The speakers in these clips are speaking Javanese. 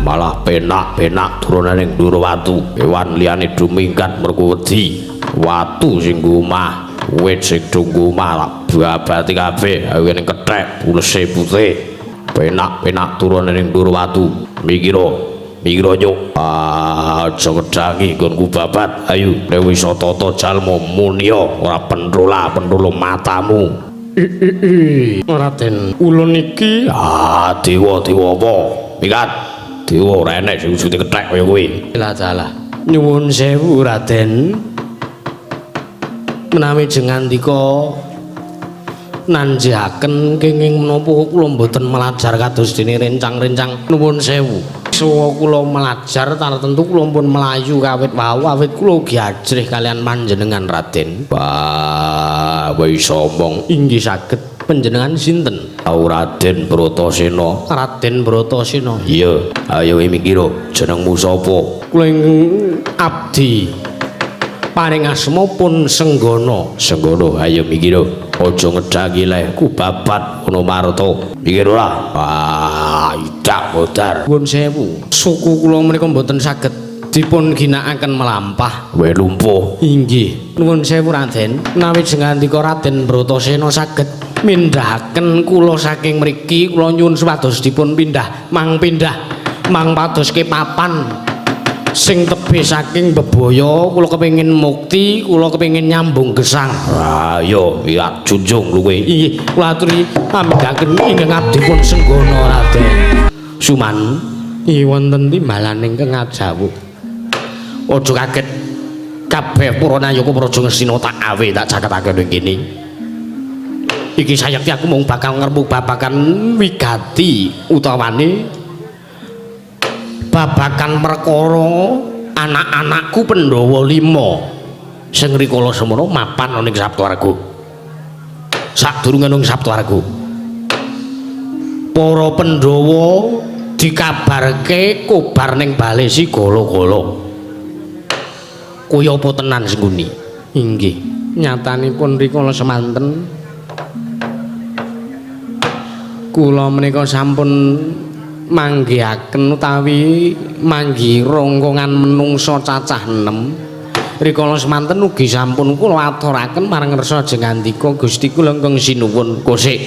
malah penak turunan ning dhuwur watu. Kewan liyane dumingkat mergo wedi. Watu sing omah, wit sing tunggu omah lak babati kabeh awene kethek pulese putih. Penak turunan ning dhuwur watu. Mikira nyuk. Aja kedangi nggonku babat. Ayo nek wis tata jalma munia ora pentrola matamu. Raden, ulun iki dewa apa? Mikat. Dewa ora enek sing wujude kethek kaya kowe. Lah. Nyuwun sewu Raden. Menawi jengandika nanjaken kenging menapa kula mboten melajar kados dene rencang-rencang nuwun sewu. Sawa kula melajar tartentu kula pun melayu kawit wau awit kula ugi ajrih kalian panjenengan Raden. Wis omong inggih saged panjenengan sinten? Raden Bratasena. Raden Bratasena. Iya, ayo mikira jenengmu sapa? Kula abdi paring asma pun Senggana. Ayo mikira. Aja ngedhangi leh ku babat ngono Marta. Mikir ora. Idak bodar. Nuwun sewu. Suku kula menika mboten saged dipun ginakaken melampah. Wae lumpuh. Inggih. Nuwun sewu Raden. Menawi jengandika Raden Bratasena saged mindhahaken kula saking mriki, kula nyuwun supados dipun pindah pados kepapan sing tebih saking bebaya. Kula kepengin mukti, kula kepengin nyambung gesang. Ayo iya junjung luwe. Inggih, kula aturi pamindhaken ingkang abdi pun Senggana Raden. Suman, wonten timbalan ingkang ajawuh. Aja kaget kabeh para nayaka Praja Ngastina tak awe tak caketake ning kene. Iki sayekti aku mung bakal ngrembug babagan wigati utawane babagan perkara anak-anakku Pandhawa 5 sing rikala semana mapan ning Saptawarga. Sadurunge ning Saptawarga, para Pandhawa dikabarke kobar ning bale Sigala-gala. Kaya apa tenan sengkuni? Inggih, nyatanipun rikala semanten kula menika sampun manggihaken utawi manggi rongkongan menungsa cacah 6. Rikala semanten ugi sampun kula aturaken marang ngersa jengandika Gusti kula ingkang sinuwun kosik.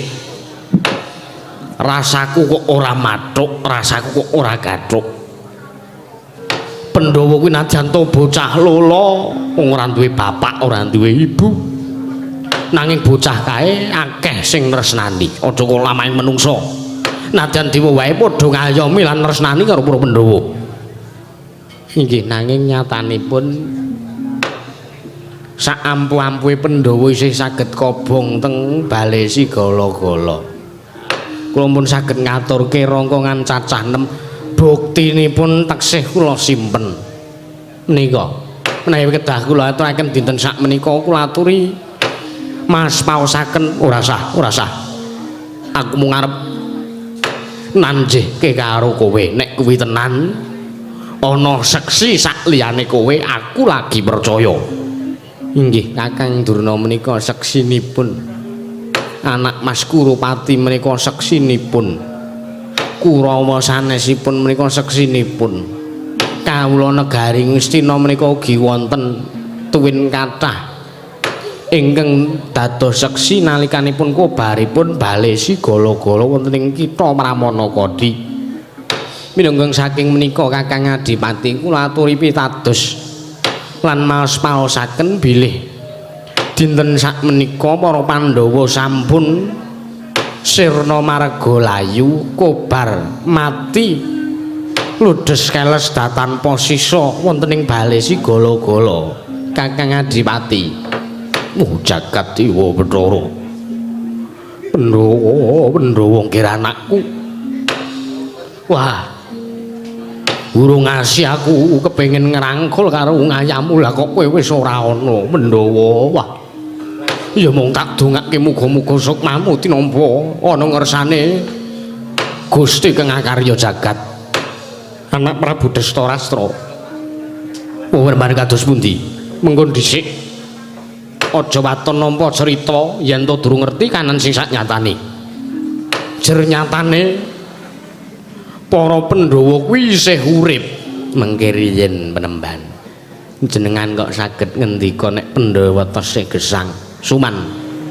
Rasaku kok ora mathuk, rasaku kok ora gathuk. Pandhawa kuwi najan to bocah lola, wong ora duwe bapak, ora duwe ibu. Nanging bocah kae akeh sing tresnani. Aja kok lamaing menungsa. Najan dewa wae padha ngayomi lan tresnani karo para Pandhawa. Inggih, nanging nyatanipun sak ampu-ampuhe Pandhawa isih saged kobong teng bale Sigala-gala. Kula pun saged ngaturke rongkongan cacah 6. Buktinipun taksih kula simpen menika. Menawi kedah kula aturaken dinten sak menika kula aturi Mas paosaken ora sah. Aku mung arep nanjihke karo kowe. Nek kuwi tenan ana seksi sak liyane kowe, aku lagi percaya. Inggih, Kakang Durna menika seksinipun. Anak Mas Kurupati menika seksinipun. Kurawa sanesipun menika seksinipun. Kawula negari Ngastina menika ugi wonten tuwin kathah ingkang dados seksi nalikanipun kobaripun bale Sigala-gala wonten ing kitha Pramanakadi. Minangka saking menika Kakang Adipati kula aturi pitados lan maos-maosaken bilih dinten sak menika para Pandhawa sampun sirna marga layu kobar mati ludes keles datan posisa wonten ing bale Sigala-gala. Kakang Adipati, jagat dewa Bathara. Pandhawa kira anakku. Wah, urung ngasih aku kepengin ngrangkul karo ngayamu, lah kok kowe wis ora ana Pandhawa. Wah, ya mung tak dongake muga-muga sukmamu tinampa ana ngersane Gusti Kang Akarya Jagat, anak Prabu Dastarastra. Marang kados pundi? Mengko dhisik aja waton nampa cerita yen to durung ngerti kanan sing sak nyatane. Jer nyatane para Pandhawa kuwi isih urip mengke riyen penemban jenengan kok saged ngendika nek Pandhawa tesih gesang suman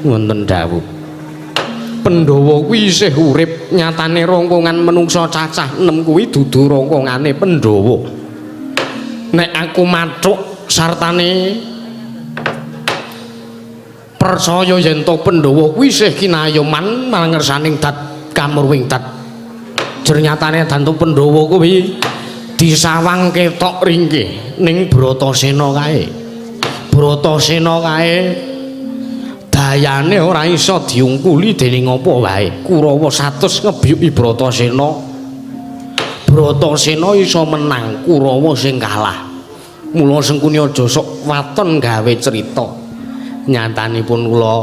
wonten dawuh Pandhawa kuwi isih urip nyatane rongkongan menungsa cacah 6 kuwi dudu rongkongane Pandhawa nek aku mathuk sartane percaya yen to Pandhawa kuwi isih kinayoman marang ngersaning dat kamurwing dat jernyatane dantu Pandhawa kuwi disawang ketok ringkih ning Bratasena kae Bratasena kae dayane ora iso diungkuli dening apa wae Kurawa 100 ngebyuki Bratasena Bratasena iso menang Kurawa sing kalah mula Sengkuni aja sok waton gawe cerita nyatanipun kula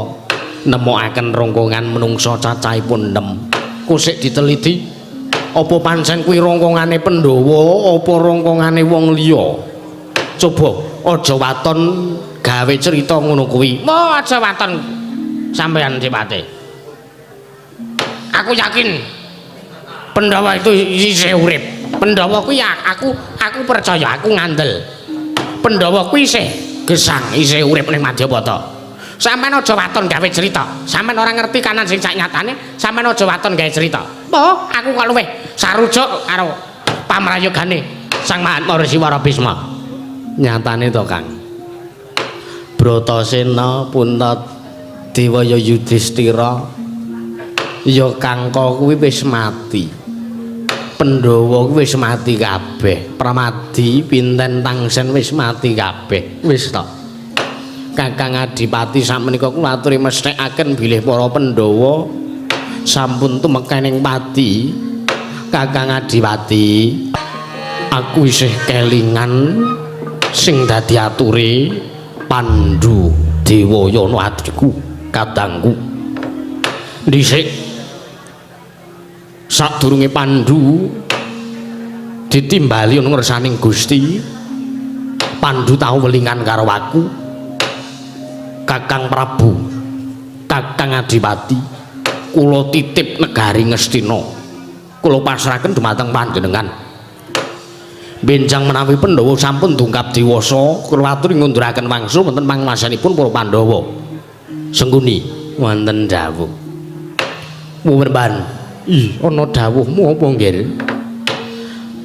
nemokaken rongkongan menungsa cacahipun 6 kusik diteliti apa pancen kuwi rongkongane Pandhawa apa rongkongane wong liya coba aja waton gawe cerita ngono kuwi aja waton sampean Cipate aku yakin Pandhawa itu isih urip Pandhawa kuwi aku percaya aku ngandel Pandhawa kuwi isih gesang isih urip ning Madyapata sampean aja waton gawe cerita sampean ora ngerti kanan sing sak nyatane sampean aja waton gawe cerita aku kok luwih sarujuk karo pamrayogane Sang Mahatma Resiwara Bisma nyatane to Kang Bratasena Puntadewa Yudhistira ya Kangka kuwi wis mati Pandhawa kuwi wis mati kabeh Pramadi Pinten Tangsen wis mati kabeh wis to Kakang Adipati sakmenika kula aturi mesthekaken bilih para Pandhawa sampun tumekaning pati Kakang Adipati aku isih kelingan sing dadi ature Pandhu Dewayana adhiku kadangku dhisik sadurunge Pandhu ditimbali ana ngersaning Gusti Pandhu tau welingan karo aku Kakang Prabu Kakang Adipati kula titip negari Ngastina kula pasrahaken dumateng panjenengan benjang menawi Pandhawa sampun dungkap dewasa kula aturi ngunduraken wangsul wonten pangwasanipun para Pandhawa Sengkuni wonten dawuh muwerban ana dawuhmu apa nggih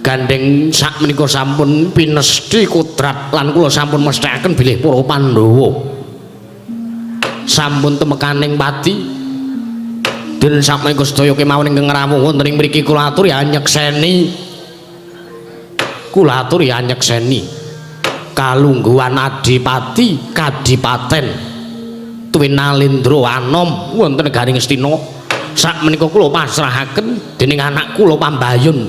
gandeng sakmenika sampun pinesti kodrat lan kula sampun mesthekaken bilih para Pandhawa sampun temekaning pati den sakmenika sedaya kemawon ingkang rawuh wonten ing mriki kula aturi anyekseni kalungguhan Adipati Kadipaten Twinalendra Anom wonten negari Ngastina sakmenika kula pasrahaken dening anak kula Pambayun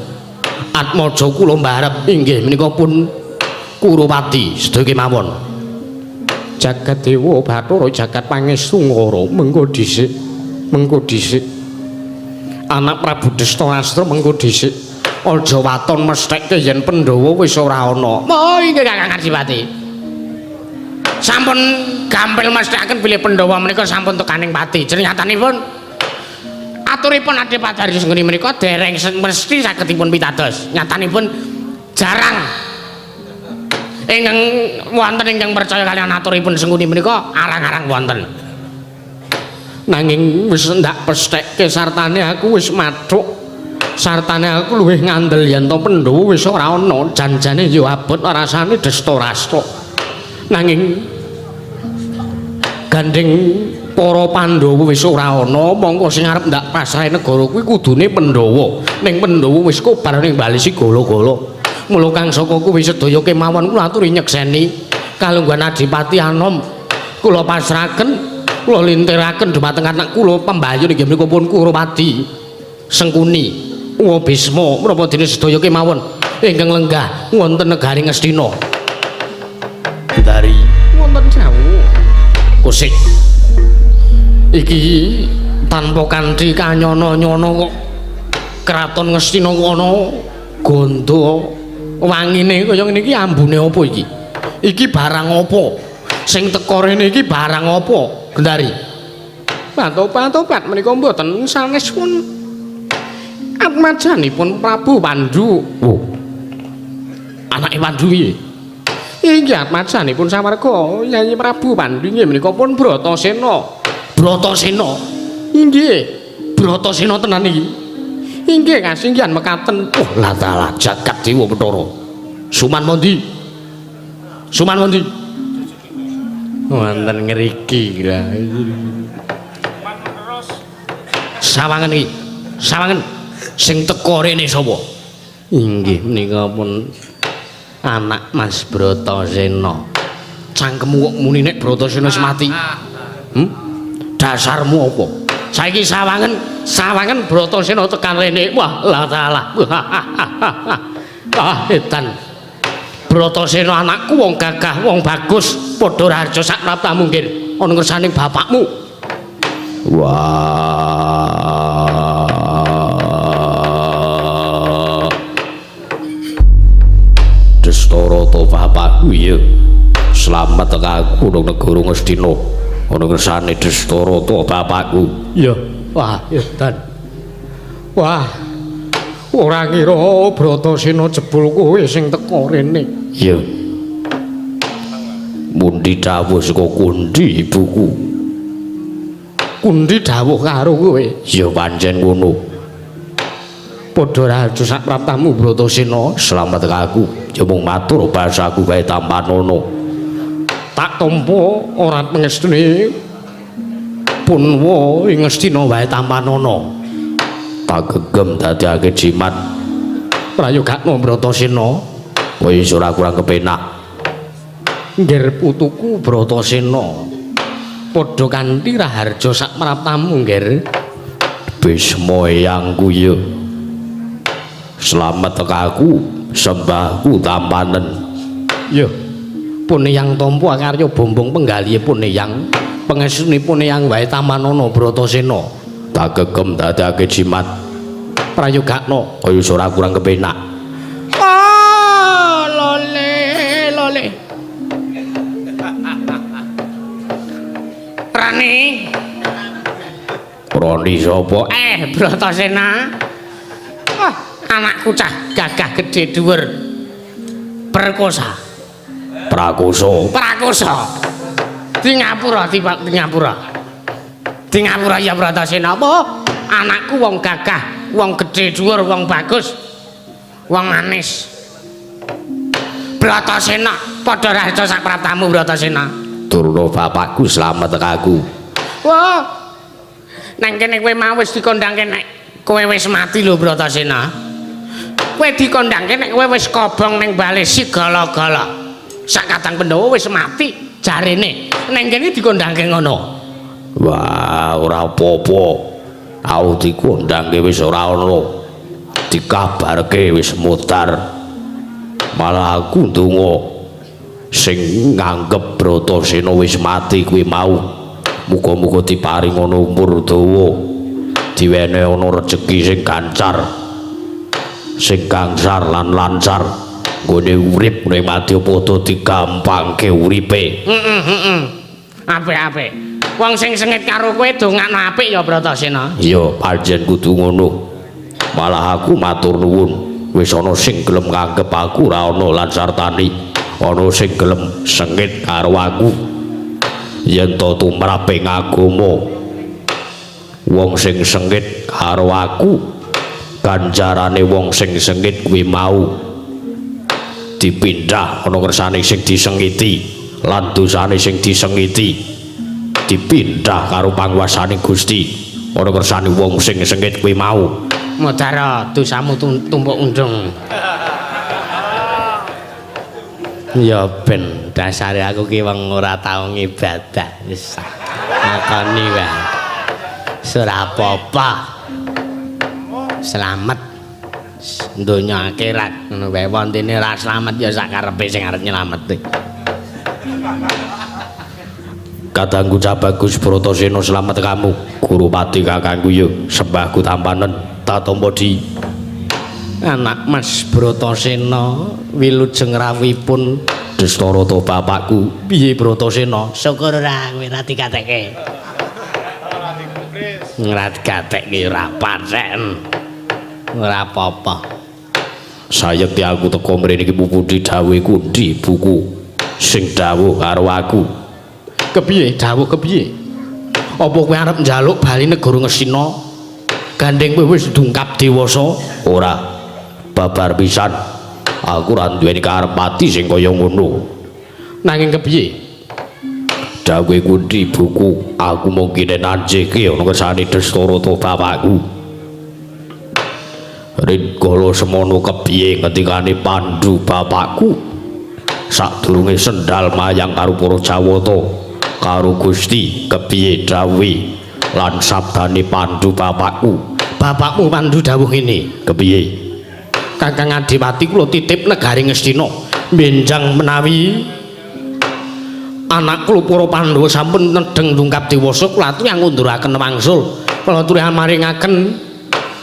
Atmaja kula mbarep inggih menika pun Kuropati sedaya kemawon jagat dewa Bathara jagat pangestu ngara mengko dhisik anak Prabu Dastarastra mengko dhisik aja waton mesthekke yen Pandhawa wis ora ana inggih Kakang Adipati sampun gampil mesthekaken bilih Pandhawa menika sampun tekaning pati jenengatanipun aturipun Adipati Hari Sengkuni menika dereng mesti sagedipun pitados nyatanipun jarang ingkang wonten ingkang percaya kaliyan aturipun Sengkuni menika arang-arang wonten nanging wis ndak pesthekke sartane aku wis mathuk sartane aku luwih ngandel yen to Pandhawa wis ora ana janjane ya abot rasane Dastarastra nanging gandeng para Pandhawa wis ora ana mongko sing arep ndak pasrahe negara kuwi kudune Pandhawa ning Pandhawa wis kobar ning bali sigala-gala mula kang saka kuwi sedaya kemawon kula aturi nyekseni kalungguhan Adipati Anom kula pasrahaken kula lintiraken dumateng anak kula Pambayun inggih menika pun Kuropati Sengkuni wa Bisma menapa dene sedaya kemawon ingkang lenggah wonten negari Ngastina dari wonten jawu kusik iki tanpa kanthi kanyana-nyana kok kraton Ngastina kono gondo wangine kaya ngene iki ambune apa iki? Iki barang apa? Sing teko rene iki barang apa, Gendari? Patopat menika mboten sanes pun Atmajanipun Prabu Pandhu. Oh. Anake Pandhu piye? Inggih atmajanipun sawarga Yayi Prabu Pandhu inggih menika pun Bratasena. Bratasena. Inggih. Bratasena tenan iki. Inggih kasinggihan mekaten. Oh, latalah jagat Dewa Bathara. Suman Mondi. Suman Mondi. Wonten ngriki lha. Sawangen iki. Sawangen sing teka rene sapa? Inggih menika pun anak Mas Bratasena. Cangkemmu kok muni nek Bratasena wis mati. Dasarmu apa? Saiki sawangen Bratasena tekan rene. Wah, la taala. Ah, edan. Bratasena anakku wong gagah, wong bagus, padha raja sak praptamu nggih. Ana ngersaning bapakmu. Wah. Destara to bapakku ya. Slamet aku nang negara Ngastina. Ana ngersane Destara to bapakku. Iya. Wah, edan. Wah. Ora ngira Bratasena jebul kowe sing teka rene. Iya. Mundi dawuh saka kundi ibuku. Kundi dawuh karo kowe. Ya pancen ngono. Padha raja sak praptamu Bratasena, slamet aku. Ya mung matur basaku bae Tampanono. Tak tampa ora pangestune punwa ing Ngastina wae Tampanono. Tak gegem dadekake jimat prayogakno Bratasena. Wis ora kurang kepenak. Nggir putuku Bratasena padha kanthi raharja sak praptamu nggir. Bisma eyangku ya. Slamet tekaku sembahku Tampanen. Ya. Pun eyang tampa karya bombong penggalihipun eyang. Pangestunipun eyang wae Tampanono Bratasena. Tak gegem dadekake jimat prayogakno kaya ora kurang kepenak. Ah, lole. Rani sapa? Bratasena. Wah, anakku cah gagah gedhe dhuwur. Prakosa. Di Ngapura ya Bratasena apa? Anakku wong gagah, wong gedhe dhuwur, wong bagus, wong manis. Bratasena, padha raja sak praptamu Bratasena. Durna bapakku slamet tekaku. Wah. Nang kene kowe mau wis dikondhangke nek kowe wis mati lho Bratasena. Kowe dikondhangke nek kowe wis kobong ning bale Sigala-gala. Sak kadang Pandhawa wis mati jarene. Nang kene dikondhangke ngono. Wah, ora apa-apa. Aku dikondhangke wis ora ana. Dikabarke wis mutar. Malah aku ndonga sing nganggep Bratasena wis mati kuwi mau. Muga-muga diparing ana umur dawa. Diwenehi ana rejeki sing gancar. Sing gangsar lan lancar. Nggone urip ning Madyapada digampangke uripe. Apik-apik. Wong sing sengit karo kowe dongakno apik ya Bratasena. Iya, pancen kudu ngono. Malah aku matur nuwun, wis ana sing gelem nganggep aku ora ana lan sartani. Ana sing gelem sengit karo aku. Yen to tumraping agama. Wong sing sengit karo aku, ganjarane wong sing sengit kuwi mau dipindah ana kersane sing disengiti lan dosane sing disengiti. Dipindah karo panguwasaning Gusti ana kersane wong sing sengit kuwi mau. Modara dosamu tumpuk undung. Ya ben dasare aku ki wong ora tau ngibadah wis ngakoni wae. Ora apa-apa. Slamet donya akhirat ngono wae wontene ra slamet ya sak karepe sing arep nyelamet. Kadangku cah bagus Bratasena slamet kamu. Gurupati kakangku ya sembahku Tampanen tatampa di anak Mas Bratasena wilujeng rawuhipun Destara to bapakku. Piye Bratasena? Syukur ora kowe ra dikatekke. Ora dikatekke ora pancen. ora apa-apa. Sayekti aku teko mrene iki puputi dawuhku ndi buku sing dawuh karo aku. Kepiye dawuh kepiye? Apa kowe arep njaluk bali negara Ngastina? Gandeng kowe wis dungkap dewasa? Ora. Babar pisan. Aku ora duweni karep mati sing kaya ngono. Nanging kepiye? Dawuhku ndi buku, aku mung kene nanjeke ana kersane Dastarata bapakku. Rikala semono kepiye ketikane Pandhu bapakku sadurunge sendal mayang karo para Jawata karo Gusti kepiye dawuhe lan sabdane Pandhu bapakku. Bapakmu Pandhu dawuh ngene, kepiye? Kakang Adiwati kula titip negari Ngastina benjang menawi anak kula para Pandhawa sampun nedeng dungkap dewasa kula aturi ngunduraken wangsul kula aturi maringaken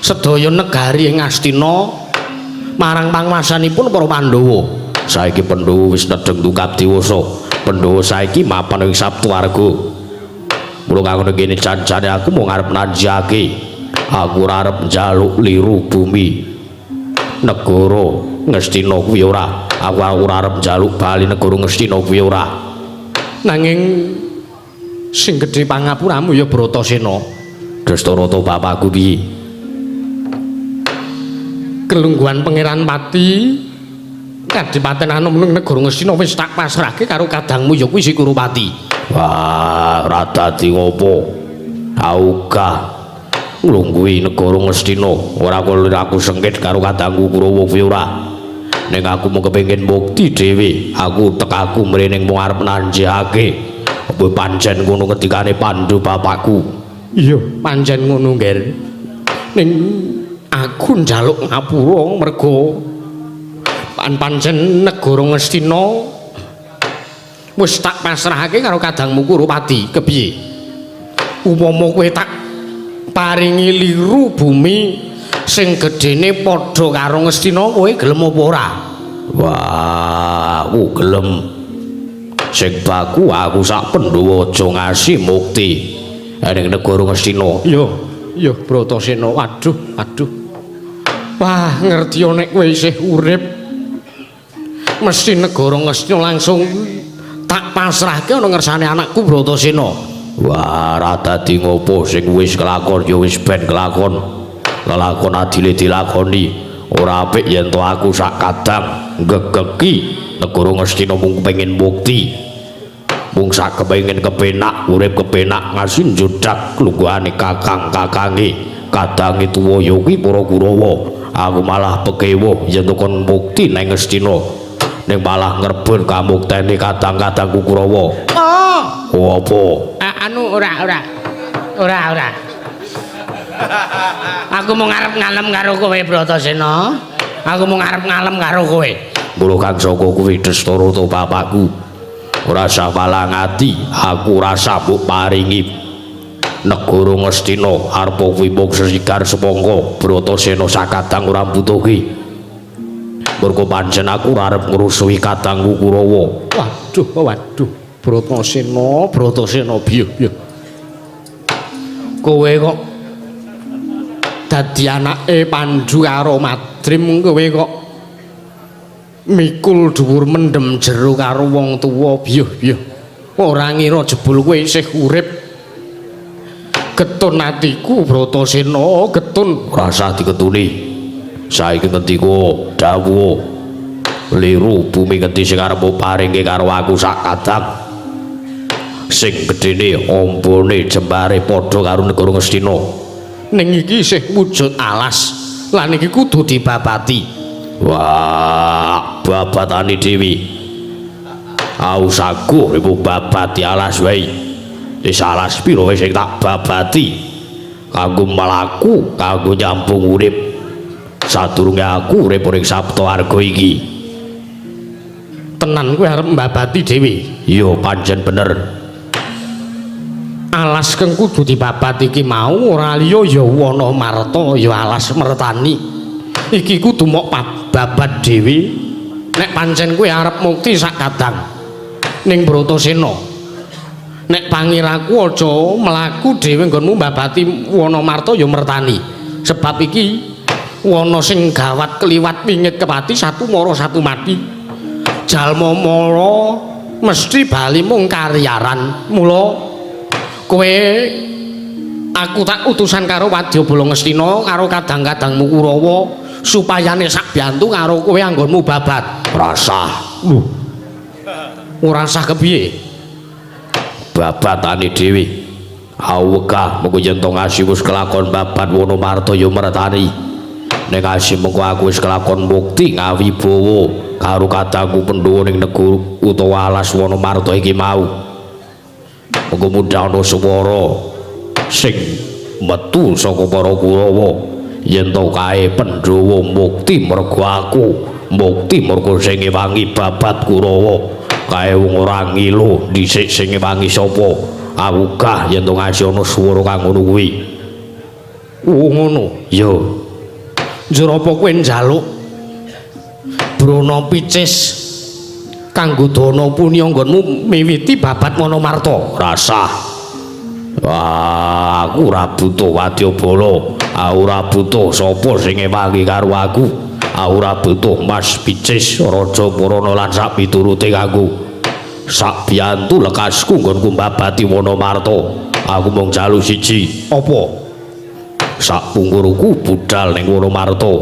sedaya negari ing Ngastina marang panguwasanipun para Pandhawa. Saiki Pandhawa wis nedeng dungkap dewasa. Pandhawa saiki mapan ing Saptawarga. Mula kanggo kene cancane aku mau ngarep nanjake. Aku ora arep njaluk liru bumi negara Ngastina kuwi ora. Aku ora arep njaluk bali negara Ngastina kuwi ora. Nanging sing gedhe pangapuramu ya Bratasena. Dastarata bapakku piye? Kelungguhan Pangeran Pati Kadipaten Anom ning negara Ngastina wis tak pasrahke karo kadangmu ya kuwi Sikurupati. Wah, ora dadi ngopo? Auga nglungguhi negara Ngastina, ora kuwi aku sengkit karo kadangku Kurawa kuwi ora. Ning aku mung kepengin bukti dhewe, aku tekaku mrene mung arep nanjihake. Apa pancen ngono ketikane Pandhu bapakku? Iya, pancen ngono, Nger. Ning aku njaluk ngapura merga pancen negara Ngastina wis tak pasrahake karo kadangmu Kurupati. Kepiye? Upama kowe tak paringi liru bumi sing gedene padha karo Ngastina, kowe gelem apa ora? Wah, aku gelem. Sing baku aku sak Pandhawa aja ngasih mukti ning negara Ngastina. Iya, Bratasena. Waduh. Wah, ngerti nek kowe isih urip mesti negara Ngastina langsung tak pasrahke ana ngersane anakku Bratasena. Wah, ora dadi ngopo sing wis kelakon ya wis ben kelakon. Lelakon adile dilakoni. Ora apik yen to aku sak kadang gegeki negara Ngastina mung kepengin bukti. Mung sak kepengin kepenak, urip kepenak ngasih njudak lungguhane kakang-kakange. Kadange tuwa ya kuwi para Kurawa. Aku malah pekewo yen kon bukti nang Ngastina. Ning malah ngrebut kamuktene kadang-kadangku Kurawa. Oh, apa? Anu ora. Aku mau ngarep ngalem karo kowe Bratasena. Aku mau ngarep ngalem karo kowe. Mula kang saka kuwi Dastarata bapakku. Ora usah malang ati, aku rasa mbok paringi negara Ngastina arep kuwi mung sesigar semangka Bratasena sakadang ora mbutuhi. Mergo pancen aku ora arep ngrusuhi kadangku Kurawa. Waduh. Bratasena piye? Kowe kok dadi anake Pandhu karo Madrim, kowe kok mikul dhuwur mendem jero karo wong tuwa piye? Ora ngira jebul kowe isih urip. Getun atiku Bratasena, getun. Ora usah diketuni. Saiki ngendika dawuh liru bumi genti sing arep paringke karo aku sak kadang. Sing gedene ombone jembare padha karo negara Ngastina. Ning iki isih wujud alas lan iki kudu dibabati. Wah, babatane dhewe. Aus aku ibu babati alas wae. Wis alas piro wis sing tak babati. Kanggo mlaku, kanggo nyampung urip. Sadurunge aku urip ning Saptawarga iki. Tenan kowe arep mbabati dhewe? Iya, pancen bener. Alas kang kudu dibabat iki mau ora liya ya wana marta ya alas mertani. Iki kudu mok babat dhewe. Nek pancen kowe arep mukti sak kadang ning Bratasena. Nek pangiraku aja mlaku dhewe nggonmu mbabati wana marta ya mertani. Sebab iki wana sing gawat kliwat wingit kepati satu mara satu mati jalma mara mesti bali mung karyaran mula kowe aku tak utusan karo Wadyabala Ngastina karo kadang-kadangmu Kurawa supayane sak biantu karo kowe anggonmu babat rasah ora sah kepiye babatane dhewe awegah mengko yen to ngasi wis kelakon babat Wonomarta ya mertani nek ngasi mengko aku wis kelakon mukti ngawibawa karo kadangku Pandhawa ning negara utawa alas Wonomarta iki mau mengko mudhana swara sing metu saka para Kurawa yen to kae Pandhawa mukti mergo aku mukti mergo sing ngewangi babat Kurawa kae wong ora ngilu dhisik sing ngewangi sapa awugah yen to ngasih ana swara kang ngono kuwi ngono ya njur apa kowe njaluk Brana Picis kanggo dana puni anggonmu miwiti babat Wonomarta rasah wah aku ora butuh Wadyabala ora butuh sapa sing ngewangi karo aku ora butuh Mas Picis Raja Purana lan sak piturute kanggo sak biyantu lekasku nggonku mbabati Wonomarta aku mung jalu siji apa sak pungkurku budal ning Wonomarta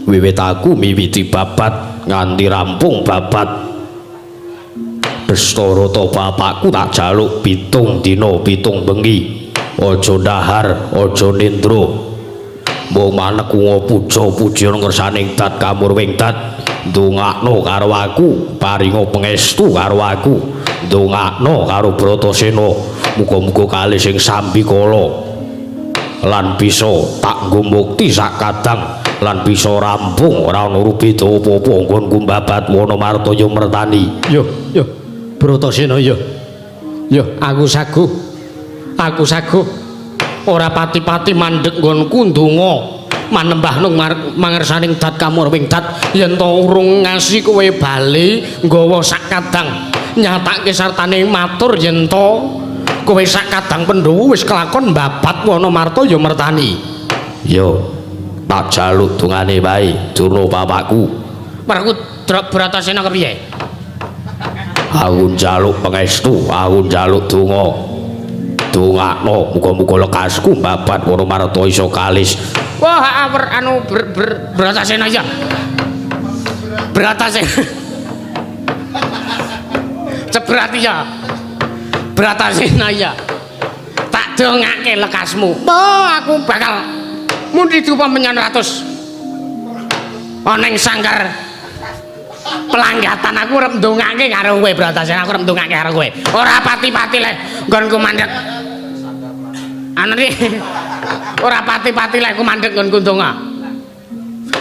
wiwit aku miwiti babat nganti rampung babat Dastarata bapakku tak jaluk 7 dina 7 bengi aja dahar aja nindra mbok maneku puja-puja ngersaning dat kamurwing dat ndongakno karo aku paringa pangestu karo aku ndongakno karo Bratasena muga-muga kalih sing sambikala lan bisa tak nggo mukti sak kadang lan bisa rampung ora ana rubeda apa-apa nggonku mbabat Wonomarta ya mertani yo Bratasena yo aku saguh ora pati-pati mandheg nggonku ndonga manembah nang mangersaning dat kamurwing dat yen to urung ngasi kowe bali nggawa sak kadang nyatake sartane matur yen to kowe sak kadang Pandhawa wis kelakon mbabat Wonomarta ya mertani yo tak jaluk dungane wae Durna bapakku marku Bratasena kepiye aku njaluk pangestu aku njaluk donga dongakno muga-muga lekasku mbabat Wonomarta iso kalis wah anu Bratasena ya cebrati ya Bratasena ya tak dongake lekasmu aku bakal mundi dupa menyan ratus ana ing sanggar pelanggatan aku arep ndongake karo kowe Bratasena aku arep ndongake karo kowe ora pati-pati le nggonku mandheg ana iki ora pati-pati le ku mandheg nggonku ndonga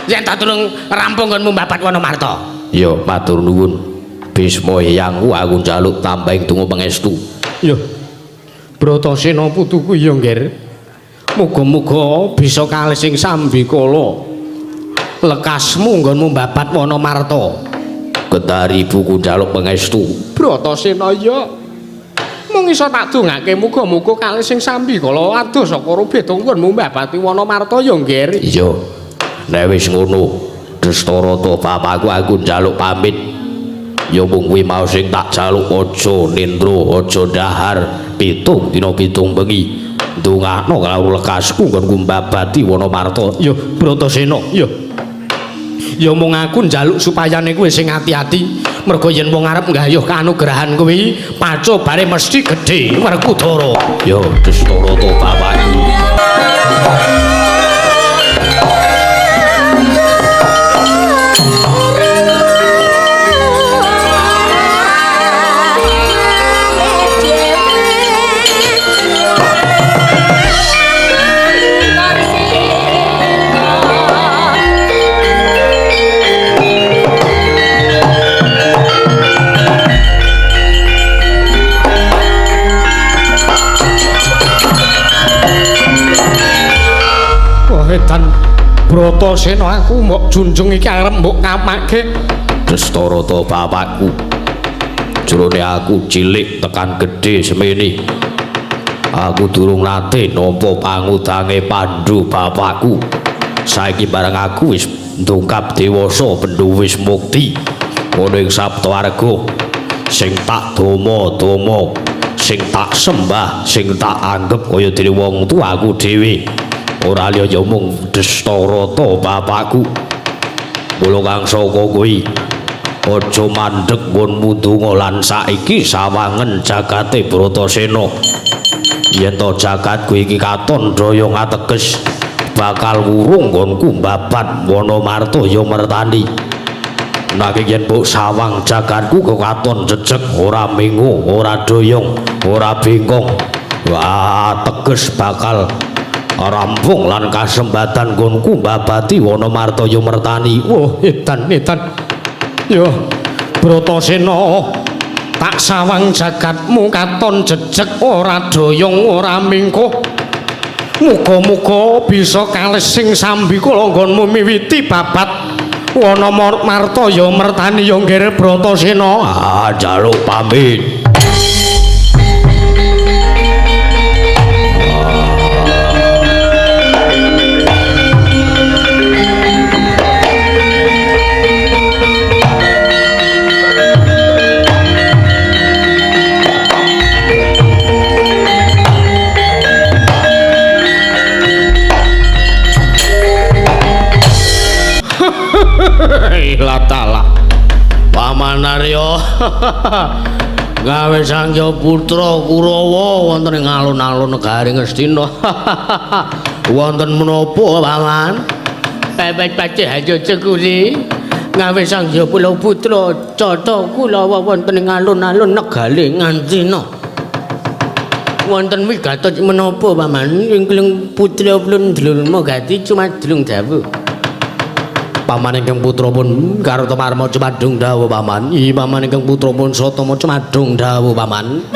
yen tak tulung rampung nggonmu mbabat Wonomarta ya matur nuwun Bisma Hyangku aku njaluk tambahing donga pangestu ya Bratasena putuku ya nggir muga-muga bisa kalih sing sambikala lekasmu nggonmu mbabat Wonomarta Gendari buku njaluk pangestu Bratasena ya mung iso tak dongake muga-muga kalih sing sambikala adoh saka rubeda nggonmu mbabati Wonomarta ya nggir iya nek wis ngono Dastarata bapakku aku njaluk pamit ya mung kuwi mau sing tak jaluk aja nindra aja dahar 7 dina 7 bengi ndongakno karo lekasku nggonku mbabati Wonomarta ya Bratasena ya mung aku njaluk supayane kowe sing ati-ati mergo yen wong arep nggayuh kanugrahan kuwi pacobane mesti gedhe Werkudara ya Dastarata bapakku Edan Bratasena aku mbok junjung iki arep mbok ngapake Dastarata bapakku jroning aku cilik tekan gedhe semene aku durung nate nampa pangudange Pandhu bapakku saiki bareng aku wis ndungkap dewasa bendu wis mukti ana ing Saptawarga sing tak dama-dama sing tak sembah sing tak anggep kaya dene wong tuaku dhewe ora liya ya mung Destarata bapakku mula kang saka kuwi aja mandheg nggonmu ndonga lan saiki sawangen jagate Bratasena yen to jagatku iki katon daya ngateges bakal wurung nggonku babat Wanamartaya mertani nanging yen mbok sawang jagatku kok katon jejeg ora mengo ora doyong ora bengkong wah teges bakal rampung lan kasempatan nggonku babati Wanamartaya mertani wah edan yo Bratasena tak sawang jagatmu katon jejeg ora doyong ora mingkuh muga-muga bisa kalis sing sambi kula nggonmu miwiti babat Wanamartaya mertani yo nggih Bratasena njaluk pamit Latala Paman Arya gawe Sangya Putra Kurawa wonten ing alun-alun negari Ngastina wonten menapa Paman pepet-peceh aja cekuli gawe Sangya Putra Cata Kurawa wonten ing alun-alun negari Ngastina wonten wigatos menapa Paman ingkang putra pun dulurma gati cuma delung dawuh Paman ingkang putra pun karo Tamarma cumadung dawuh Paman. I Paman ingkang putra pun Satama cumadung dawuh Paman.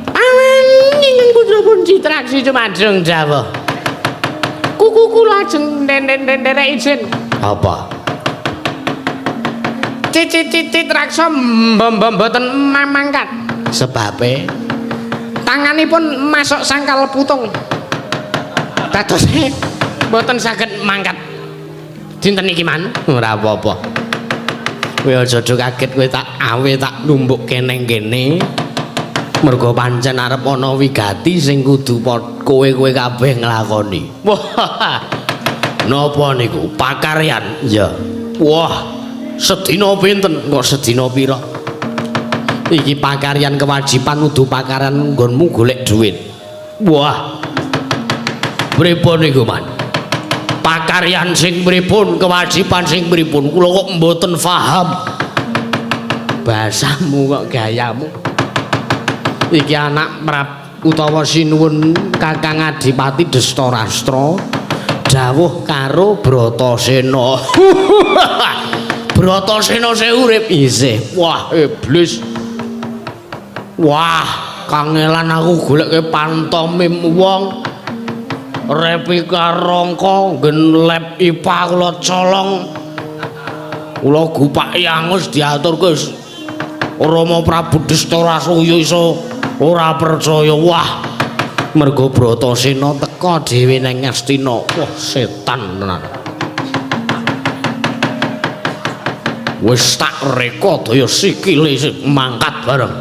Paman ingkang putra pun Citraksi cumadung dawuh. Kuku lajeng nderek izin. Apa? Citraksa mboten mangkat. Sebabe tanganipun masuk sangkal putung. Dados mboten saged mangkat dinten iki man ora apa-apa kowe aja kaget kowe tak awe tak numbuk keneng-kene mergo pancen arep ana wigati sing kudu kowe kabeh nglakoni wah napa niku pakaryan ya wah sedina pinten kok sedina pira iki pakaryan kewajiban kudu pakaryan nggonmu golek dhuwit wah pripun niku man pakaryan sing pripun kewajiban sing pripun kula kok mboten paham bahasamu kok gayamu iki anak Prab utawa sinuwun Kakang Adipati Destarastra dawuh karo Bratasena Bratasena sing urip isih wah iblis wah kangelan aku goleke pantomim wong Repika rongko nggen lep IPA kula colong kula gupak yangus diatur Gus Rama Prabu Destarastra iso ora percaya wah mergo Bratasena teka dhewe ning Ngastina wah setan tenan wis tak reka daya sikile sing mangkat bareng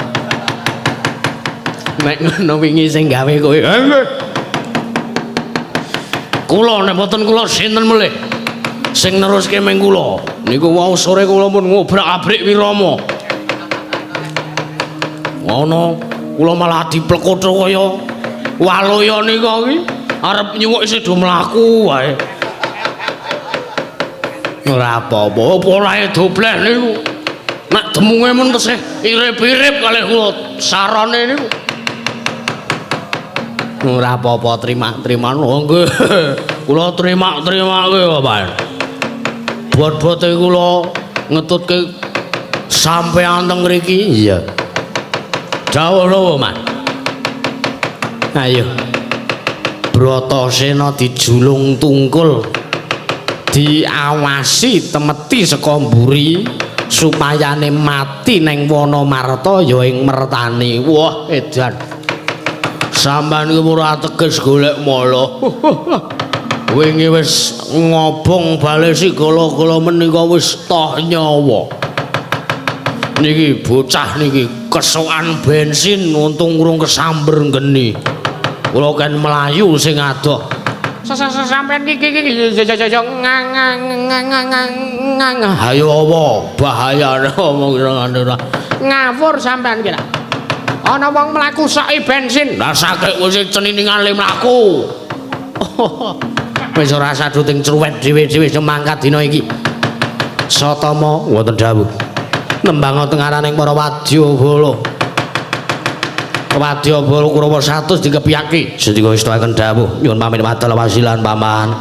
nek ngono wingi sing gawe kowe kula nek mboten kula sinten melih sing neruske meng kula niku wau sore kula pun ngobrak-abrik Wirama ngono kula malah diplekotho kaya waloya nika iki arep nyuwuk sedo mlaku wae ora apa-apa polahe dobleh niku nek demunge men tesih irip-irip kalih kula sarane niku ora apa-apa terima nggih kula terima kowe Pak bot-bote kula ngetutke sampeyan teng mriki iya dawuh lho Mas ayo Bratasena dijulung tungkul diawasi temeti saka mburi supayane mati neng Wanamartaya ing mertani wah edan Sampeyan iki ora ateges golek mala. Wingi wis ngobong bale sigala-gala menika wis toh nyawa. Niki bocah niki kesokan bensin untung urung kesamber geni. Kula kan melayu sing adoh. Sampeyan iki ayo apa bahayane omong ora ngawur sampeyan kira. Ana wong mlaku soki bensin. Lah sakit wis ceniningan le mlaku. Wis ora saduting cruwet dhewe-dhewe semangkat dina iki. Satama wonten dawuh. Nembang teng araning para wadyabala. Wadyabala Kurawa 100 dikepiyake. Sedika wis tuaken dawuh. Nyuwun pamit wadal wasilan paman.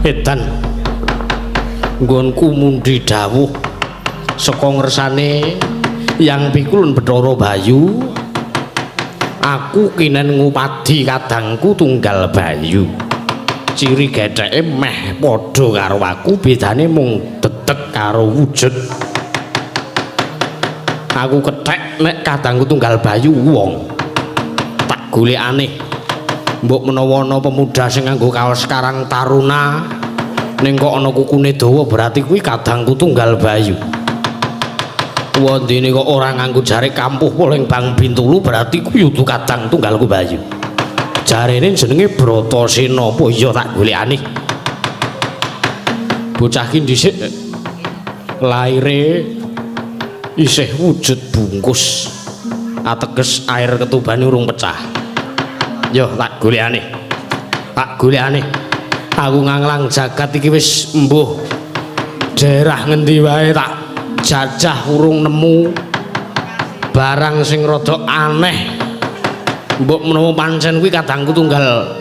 edan nggonku mundi dawuh saka ngersane yang pikulun Bathara Bayu aku kinen ngupadi kadangku tunggal bayu ciri getheke meh padha karo aku bedane mung dedeg karo wujud aku kethek nek kadangku tunggal bayu wong tak golekane mbok menawa ana pemuda sing nganggo kaos Karang Taruna ning kok ana kukune dawa berarti kuwi kadangku tunggal bayu wondene kok ora nganggo jare kampuh poling Bang Bintulu berarti kuwi yudu kadang tunggalku bayu jarene jenenge Bratasena apa iya tak golekane bocah ki dhisik laire isih wujud bungkus ateges air ketubane urung pecah yo tak golekane aku nganglang jagat iki wis embuh daerah ngendi wae tak jajah urung nemu barang sing rada aneh mbok menawa pancen kuwi kadangku tunggal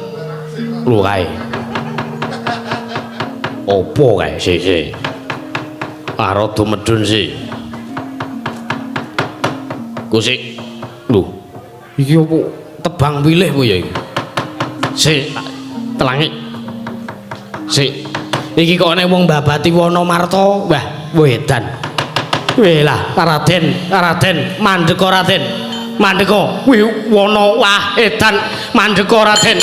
lho kae opo kae sik rada medun sik Gusik lho iki opo tebang pilih apa ya iki sik telangi sik iki kok nek wong babati Wonomarta wah wedan welah Raden mandeka Raden mandeka kuwi wana wah edan mandeka Raden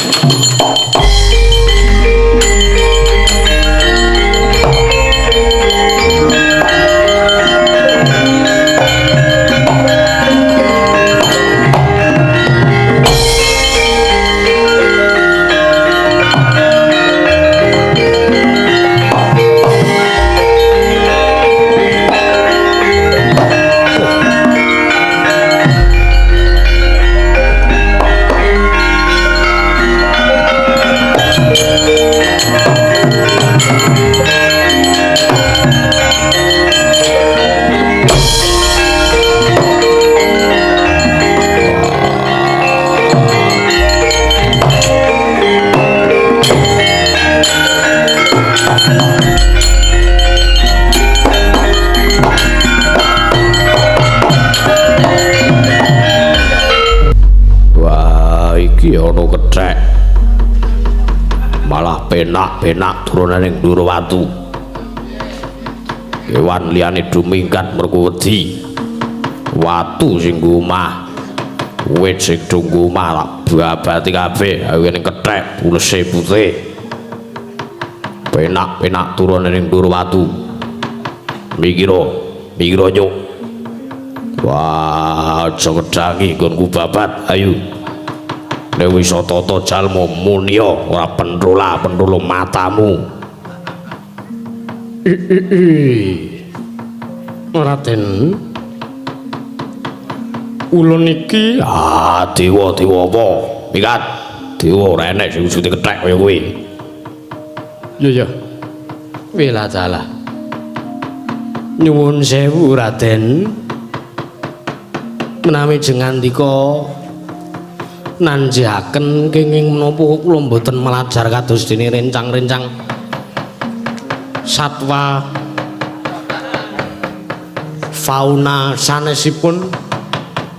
malah penak turunaning Durawatu kewan liyane dumingkat mergo wedi watu sing omah wit sing tunggu omah babati kabeh awene kethek pulese putih penak turunaning Durawatu mikira nyuk wah aja kedangi nggonku babat ayo nek wis tata jalma mulya ora pentrola matamu Raden ulun iki dewa apa mikat dewa ora enek sing wujude kethek kaya kowe ya wela dalah nyuwun sewu Raden menawi jengandika nanjihaken kenging menapa kula mboten melajar kados dene rencang-rencang satwa fauna sanesipun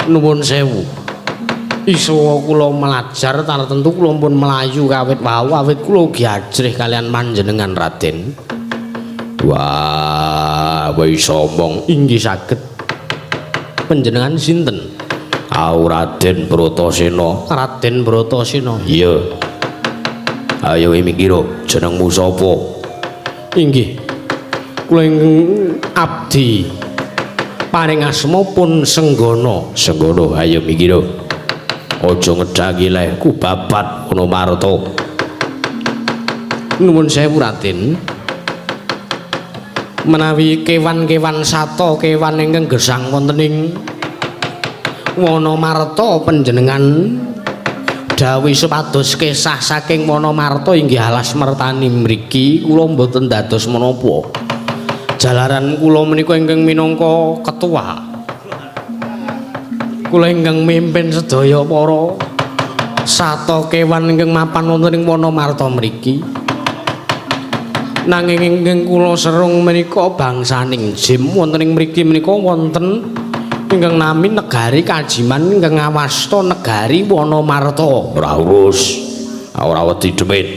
nuwun sewu isawa kula melajar tartentu kula pun melayu kawit wau awit kula giajrih kalian panjenengan Raden wah wis sombong inggih saged panjenengan sinten Raden Bratasena iya ayo mikira jenengmu sapa inggih kula abdi paring asma pun Senggana ayo mikira aja ngedhangi leh ku babat Wonomarta nuwun sewu Raden menawi kewan-kewan sato kewan ingkang gesang wonten ing Wonomarta panjenengan dawuh supados kesah saking Wonomarta inggih alas mertani mriki kula mboten dados menapa jalaran kula menika ingkang minangka ketua kula ingkang mimpin sedaya para sato kewan ingkang mapan wonten ing Wonomarta mriki nanging ingkang kula serung menika bangsaning jim wonten ing mriki menika wonten ingkang nami negari Kajiman ingkang ngawasta negari Wonomarta. Ora urus, ora wedi demit.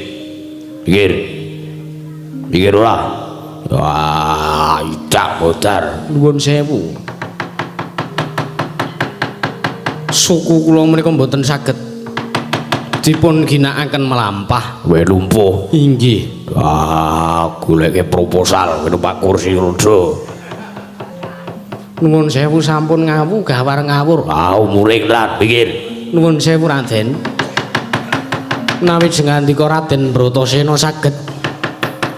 Pikir ora. Wah, idak bodar. Nuwun sewu. Suku kula menika mboten saged dipun ginakaken melampah. Wae lumpuh. Inggih. Wah, goleke proposal kene Pak Kursi Rodo. Nuwun sewu sampun ngawu gawar ngawur. Ah, umure lan pikir. Nuwun sewu Raden. Menawi jengandika Raden Bratasena saged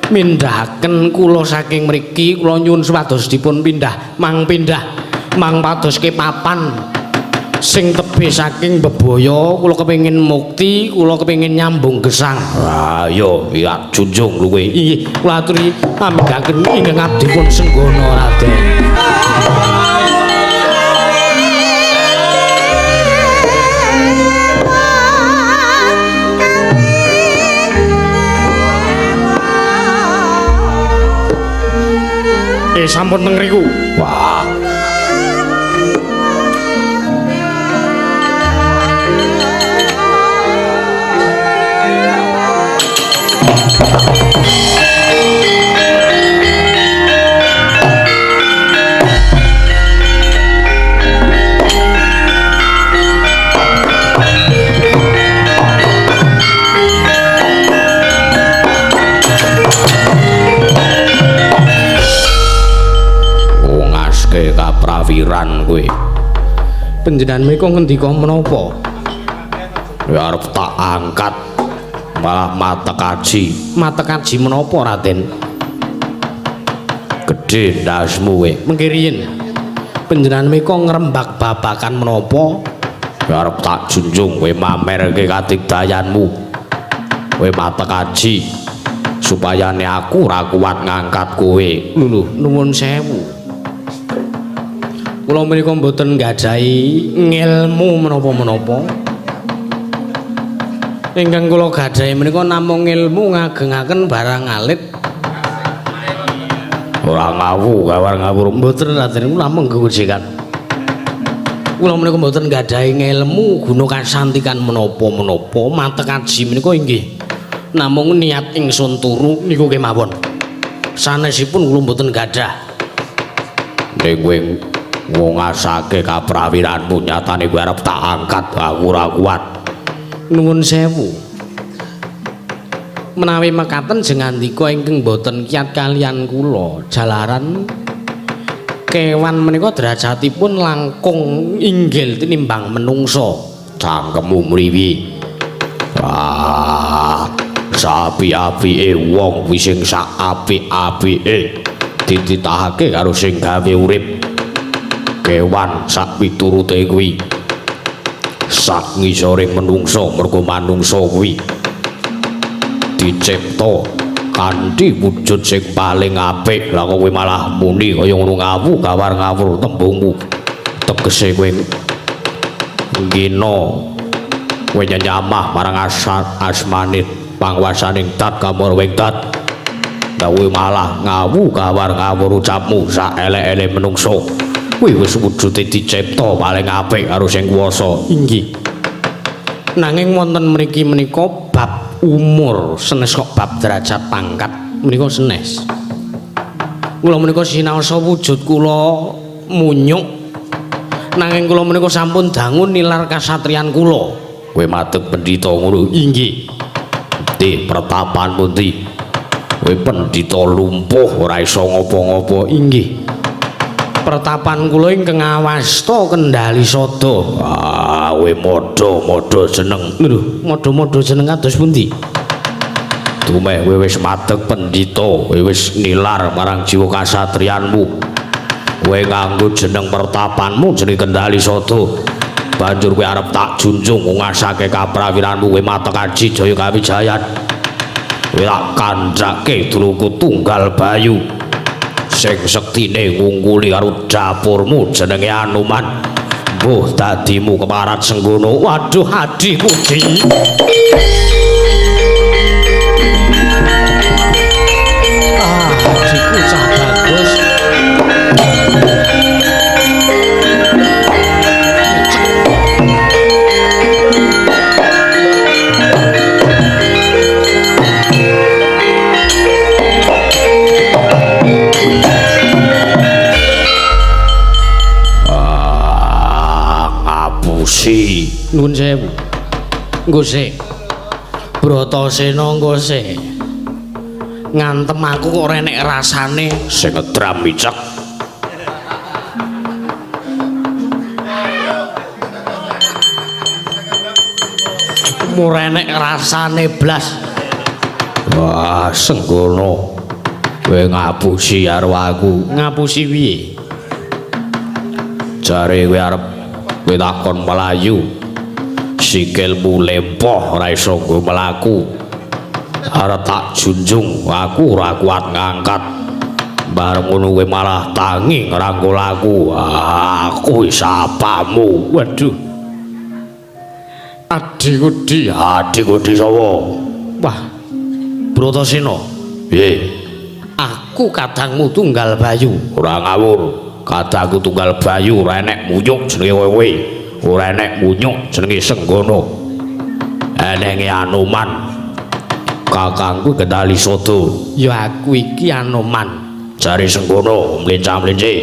mindhahaken kula saking mriki, kula nyuwun supados dipun pindah mang padoske papan sing tebih saking bebaya. Kula kepengin mukti, kula kepengin nyambung gesang. Ah yo ya junjung luwe. Inggih, kula aturi pamidhaken ingkang abdi pun senggono Raden. Sampun teng riku. Wah. Kaprawiran kowe. Panjenengan menika ngendika menapa? Ya arep tak angkat malah mata kaji. Mata kaji menapa Raden? Gedhe ndasmu kowe. Mengke riyen panjenengan menika ngrembak babakan menapa? Ya arep tak junjung kowe mamerke kadigdayanmu. Kowe mata kaji supaya nek aku ora kuat ngangkat kowe. Lho, nuwun sewu. Kula menika mboten nggadahi ngilmu menapa-menapa. Ingkang kula gadahi menika namung ilmu ngagengaken barang alit. Ora ngawu, gawar ngawur mboten Raden, namung gojekan. Kula menika mboten nggadahi ngilmu guna kasantikan menapa-menapa. Mate kaji menika inggih namung niat ingsun turu niku kemawon. Sanesipun kula mboten gadah. Ning kowe ngasake kaprawiranmu nyatane kowe arep tak angkat aku ora kuat. Nuwun sewu. Menawi mekaten jengandika ingkang boten kiyat kalian kula jalaran kewan menika derajatipun langkung inggil tinimbang menungso. Cangkemmu mriwi. Ah, sapi-apike wong kuwi sing sak apik-apike dititahake karo sing gawe urip. Kewan sak piturute kuwi sak ngisoring menungso, mergo manungsa kuwi dicipta kanthi wujud sing paling apik. Lah kowe malah muni kaya ngono ngawu gawar ngawur tembungmu. Tegese kowe ngina kowe nyamah marang asmanit pangwasaning tat kamur wing tat. Lah kowe malah ngawu gawar ngawur ucapmu sak elek-elek menungso. Kuwi wis wujude dicipta paling apik karo sing kuwasa. Inggih. Nanging wonten mriki menika bab umur senes kok bab derajat pangkat menika senes. Kula menika sinaosa wujud kula munyuk. Nanging kula menika sampun dangun nilar kasatriyan kula. Kowe madeg pendhita ngono. Inggih. Ndi pretapanmu ndi? Kowe pendhita lumpuh ora iso ngapa-ngapa. Inggih. Pertapan kula ingkang ngawasta Kendali Sada. Ah, kowe modho jeneng. Lho, modho jeneng kados pundi? Dumeh kowe wis madeg pendhita, kowe wis nilar marang jiwa kasatriyanmu. Kowe nganggo jeneng pertapanmu jeneng Kendali Sada. Banjur kowe arep tak junjung ngasake kaprawiranmu, kowe mata kaji jaya kawijayan. Kowe tak kandhake duluku tunggal bayu. Sing sektine ngungkuli karo dapurmu jenenge Anuman. Mbuh dadimu keparat senggono. Waduh Adi Puji. Nuwun sewu. Nggo sik. Bratasena nggo sik. Ngantem aku kok ora enek rasane sing ngedram micek. Ora enek rasane blas. Wah, Senggono. Kowe ngapusi karo aku. Ngapusi piye? Jare kowe arep kowe takon melayu. Sikilmu lempoh ora iso nggo mlaku. Arep tak junjung, aku ora kuat ngangkat. Bareng ngono kowe malah tangi ngrangkul aku. Aku sapamu. Waduh. Adikku di sapa? Wah. Bratasena. Piye? Aku kadangmu Tunggal Bayu. Ora ngawur. Kadangku Tunggal Bayu ora enek munyuk jenenge kowe. Ora enek munyuk jenenge Senggono. Enenge Anoman. Kakangku Gendali Sodo. Ya aku iki Anoman. Jare Senggono mlencah-mlenci.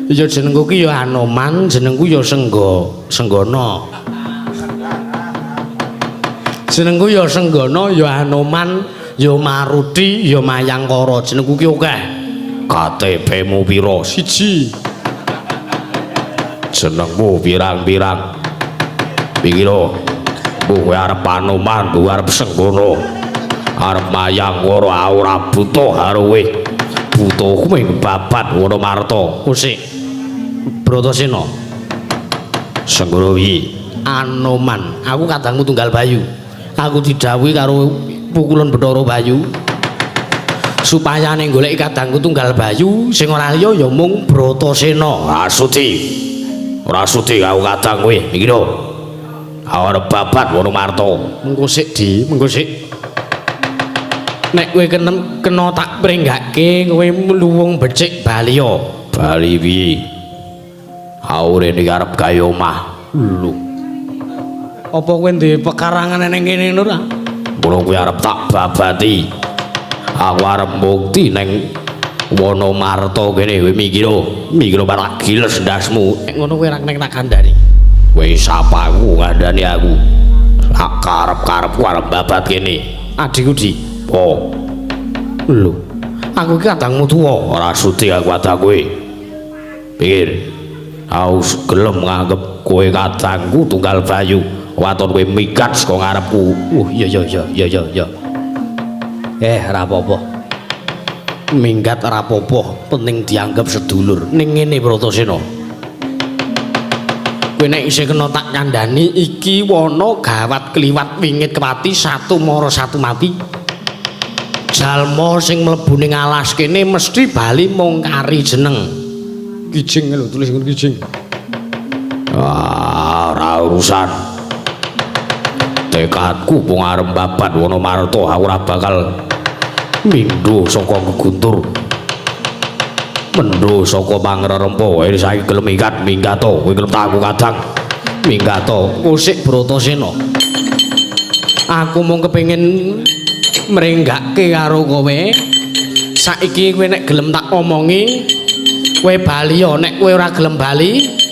Ya jenengku ki ya Anoman, jenengku ya Senggono. Jenengku ya Senggono, ya Anoman, ya Maruti, ya Mayangkara. Jenengku ki akeh. KTP-mu pira? 1. Jenengmu pirang-pirang? Iki lho. Kowe arep Anoman, kowe arep Senggono. Arep Mayangkara ora butuh karo kowe. Butuhku ming babat Wonomarta. Kusik. Bratasena. Senggono piye? Anoman. Aku kadangmu Tunggal Bayu. Aku didhawuhi karo pukulan Bathara Bayu supaya ning goleki kadangku Tunggal Bayu sing ora liya ya mung Bratasena. Ora sudi karo kadang kowe iki lho. Arep babat Wonomarta. Mengko sik mengko sik. Nek kowe kena tak pringgake kowe mluwung becik Baliya. Bali piye? Aurene arep gawe omah. Lho. Apa kowe duwe pekarangan ning kene ora? Mula kowe arep tak babati. Aku arep mbukti ning Wonomarta kene kowe mikir malah giles ndasmu. Nek ngono kowe ora nek tak kandhani. Kowe sapa aku ngandani aku. Karep-karepku arep babat kene. Adikku di. Oh. Lho. Aku iki kadangmu tuwa, ora sudi aku kadang kowe. Pikir. Aku gelem nganggep kowe kadangku Tunggal Bayu. Waton kowe mikat saka ngarepku. Iya. Ora apa-apa. Minggat ora apa-apa, penting dianggap sedulur. Ning ngene Bratasena. Kowe nek isih kena tak kandhani iki wana gawat kliwat wingit kepati satu mara satu mati. Jalma sing mlebu ning alas kene mesti bali mung kari jeneng. Kijing lho, tulis ngono kijing. Ora urusan. Tekadku wong arep babat Wonomarta aku ora bakal mindho saka geguntur. Mendho saka pangrerempa wae saiki gelem ikat minggato, kowe gelem tak aku kadang minggato. Kusik Bratasena. Aku mung kepengin mrenggake karo kowe. Saiki kowe nek gelem tak omongi, kowe bali ya, nek kowe ora gelem bali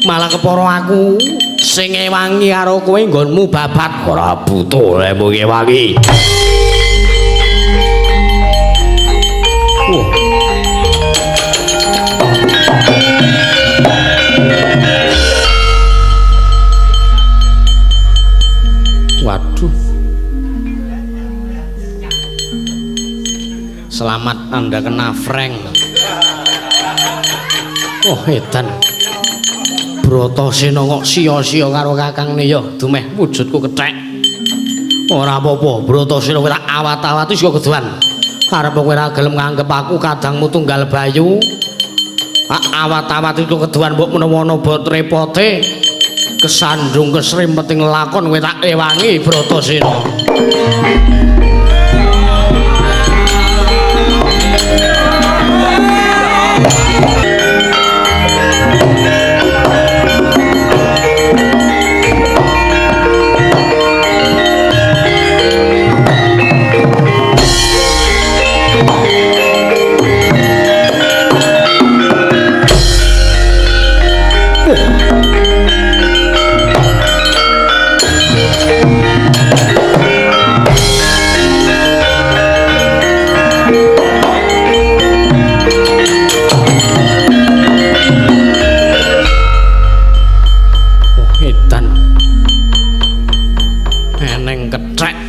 malah kepara aku sing ngewangi karo kowe nggonmu babat. Ora butuh lemu ngewangi. Waduh. Selamat Anda kena Frank. Oh edan. Bratasena kok sia-sia karo kakangne ya dumeh wujudku kethek. Ora apa-apa, Bratasena kowe tak awat-awati saka keduan. Arep kowe ora gelem nganggep aku kadangmu Tunggal Bayu. Awat-awati saka keduan mbok menawa bot repote kesandung kesrimpeting lakon kowe tak ewangi Bratasena.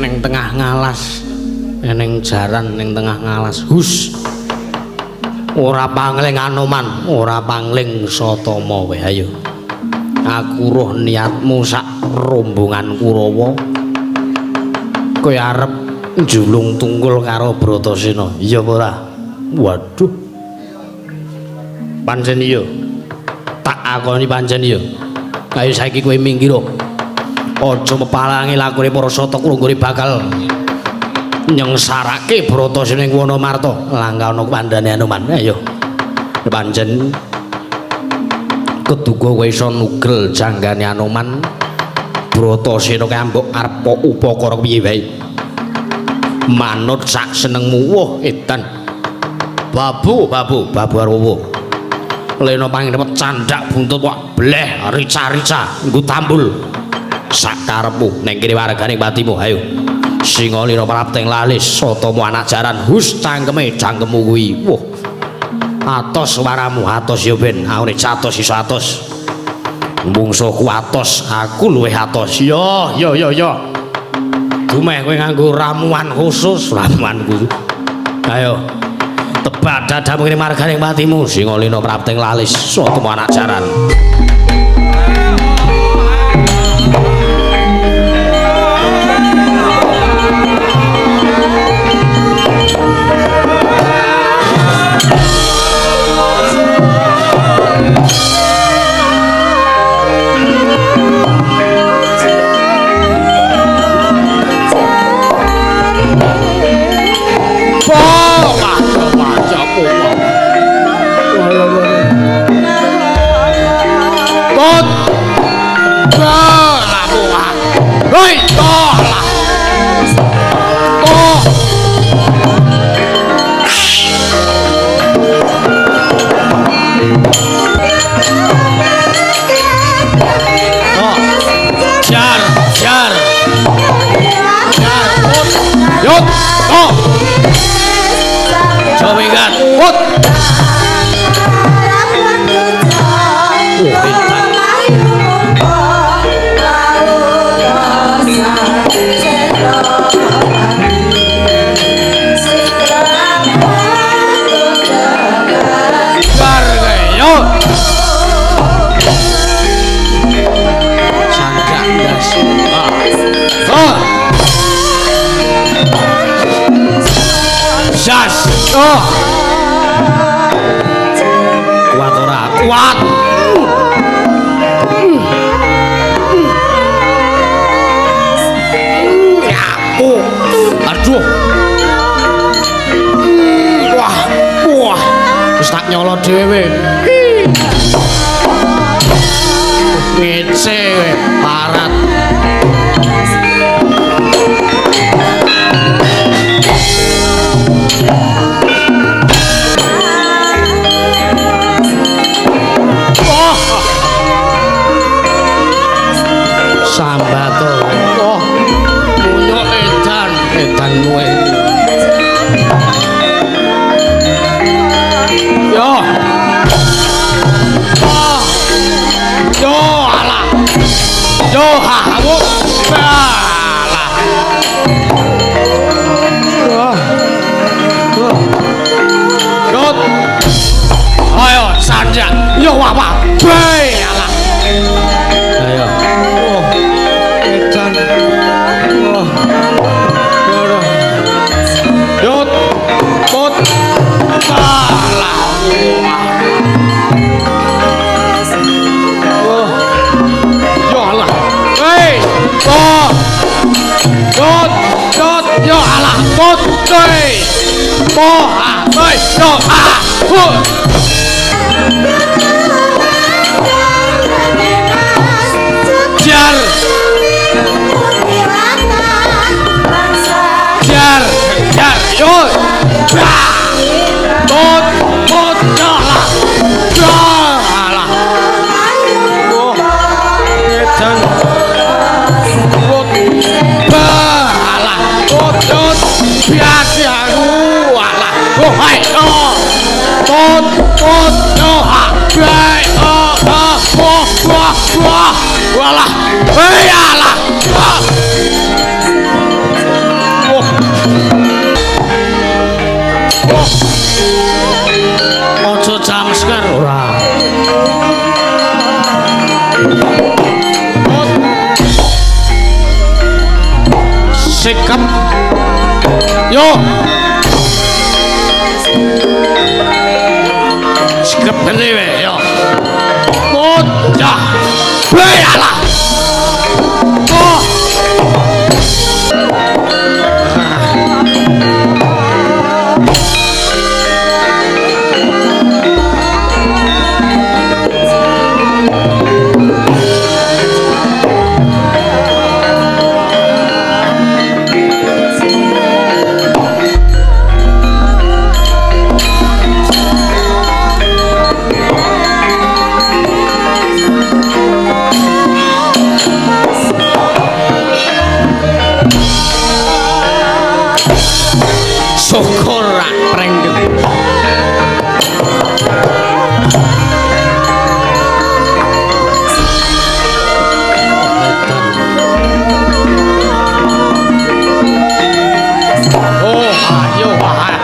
ning tengah ngalas ning jaran ning tengah ngalas hus ora pangling Anoman ora pangling Satama wae ayo aku roh niatmu sak rombongan Kurawa kowe arep njulung tunggul karo Bratasena iya apa ora waduh pancen iya tak akoni pancen iya ayo saiki kowe minggir aja mepalangi lakune para sata kula bakal nyengsarake Bratasena ing Wonomarta langkana kandhane Anoman ayo pancen keduga kowe iso nugel janggane Anoman Bratasena kambok arep upakara piye wae manut sak senengmu wah edan babu arwo lena panginepet candak buntut wak bleh rica-rica nggo tambul sak karepmu ning kene wargane patimu ayo Singalira prapteng lalis Satama anak jaran hus cangkeme cangkemmu kuwi wah atos waramu atos ya ben aune catos iso atos mungsuhku atos aku luwih atos yo dumeh kowe nganggo ramuan khusus ayo tebak dadamu kene margane patimu Singalira prapteng lalis Satama anak jaran kuat ora kuat aku aduh wah wis tak nyolo dhewe ngece parat sambato oh munyok edan kowe yo alah yo kamu alah ayo sanja yo apa bae alah ayo edan yot pot alah yo alah hei yot yo alah pot hei hei yo jar yo pot alah edan biasa aku alah hai pot yo bae walah hei alah Yo. Sikap gede we yo. Bocah. Bayalah. Oh. Syukur rak prengket. Oh, ayo wah.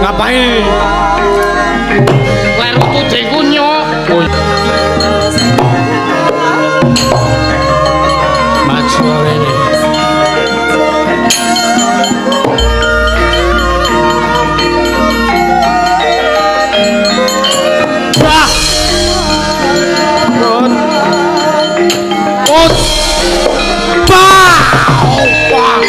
Ngapain? Kleru tudeku nyok. Maju ini. Wah. Ut. Bah. Wah.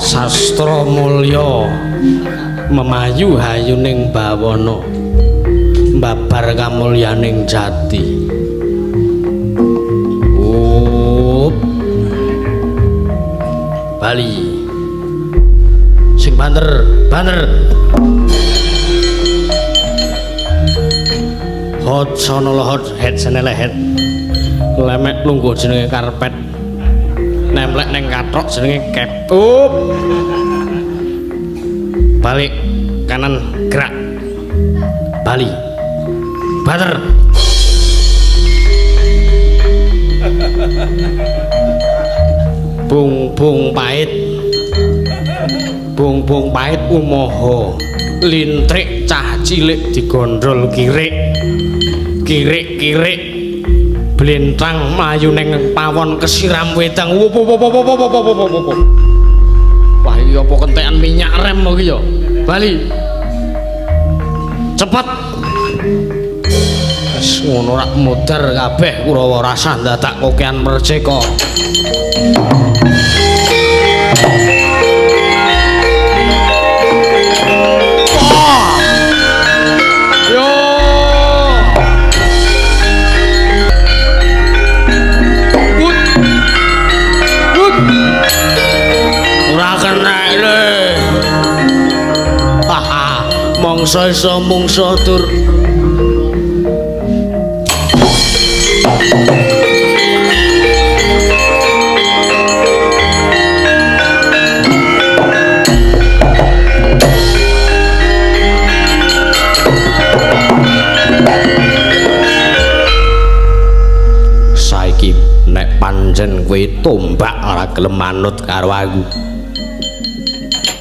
Sastra mulya memayu hayuning bawana mbabar kamulyaning jati. Bali sing banter hot sono hot head senele head lemek lungguh jenenge karpet nemplek neng katrok jenenge ketup. Balik kanan gerak Bali banter bung pait umoho lintrik cah cilik digondrol kirik blintang mlayu ning pawon kesiram wedang. Wah iki apa kentekan minyak rem iki ya Bali cepet wis ngono rak modar kabeh Kurawa rasah dadak kokean merdeka. Mongso iso mungso tur saiki nek pancen kowe tombak ora gelem manut karo aku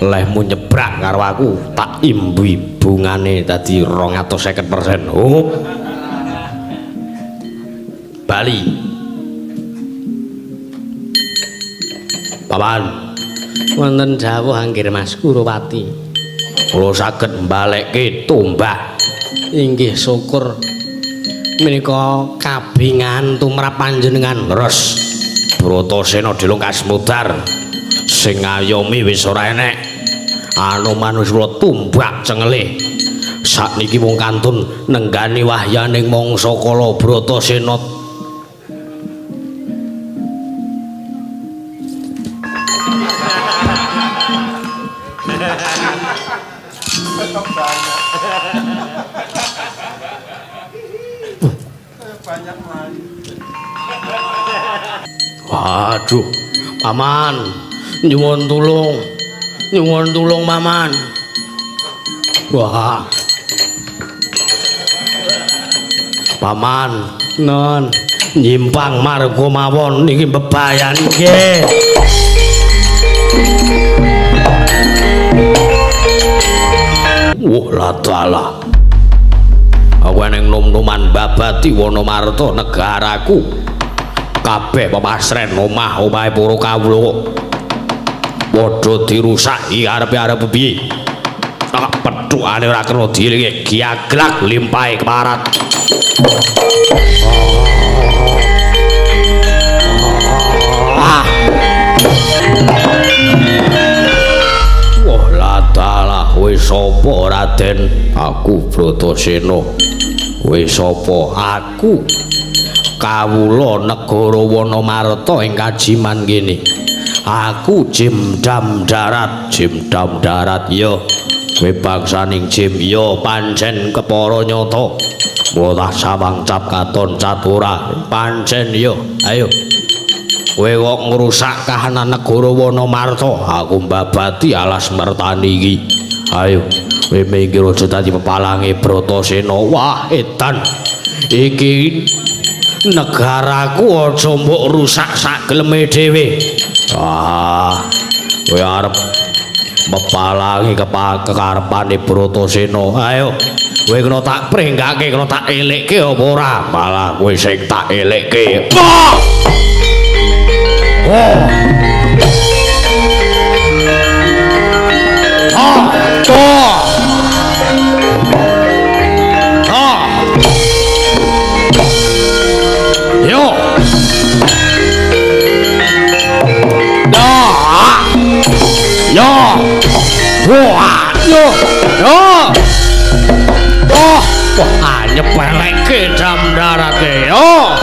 lehmu nyebrak karo aku tak imbi bungane dadi 250%. Oh Bali Paman wonten dawuh anggir Mas Kurawati kula saged mbalekke tombak Inggih syukur menika kabingan tumrap panjenengan leres Bratasena dilungkas mudar sing ngayomi wis ora enek Anoman wis kula tumbak cengelih sakniki wong kantun nenggani wahyaning mangsa kala Bratasena Waduh, Paman, nyuwun tulung Paman. Wah. Paman, non nyimpang marga mawon niki bebayan nggih. Wah, la dalah. Aku eneng nom-noman babati Wonomarta negaraku. Kabeh pepasren omah-omahe para kawula padha dirusaki arep-arep piye tak petukane ora kena dielinge giaglak limpahe keparat wah ladalah kowe sapa Raden aku Bratasena kowe sapa aku kawula negara Wonomarta ing kajiman kene aku Jimdam Darat ya kowe bangsaning Jim ya pancen kepara nyata watah sawang cap katon catura pancen ya ayo kowe kok ngrusak kahanan negara Wonomarta aku mbabati alas mertani iki ayo kowe minggir aja dadi pepalange Bratasena wah edan iki negaraku aja mbok rusak sak geleme dhewe. Ah, kowe arep mepalangi kekarepane Bratasena. Ayo, kowe kena tak prenggake, kena tak elekke apa ora? Malah kowe sing tak elekke. Oh! Yo. Yo. Wah, yo. Yo. Oh, wah nyepeleke jam darate. Yo.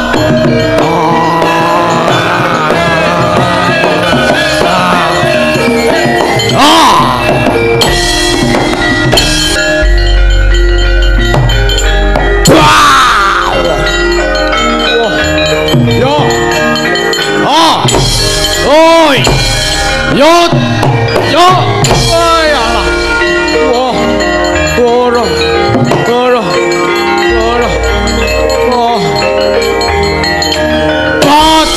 Yo, yo, ay Allah, wah, ora, oh, bat,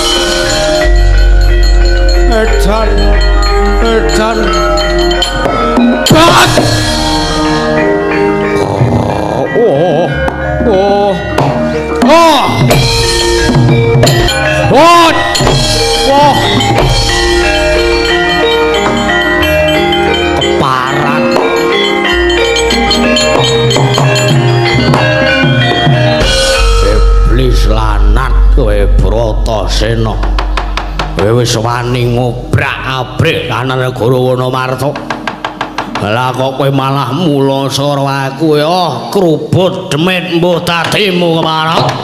edan, bat, oh, bat, wah. Lanat kowe Bratasena kowe wis wani ngobrak-abrik kanan negara Wonomarta lah kok kowe malah mula sora aku krubut demit mbuh dadimu keparat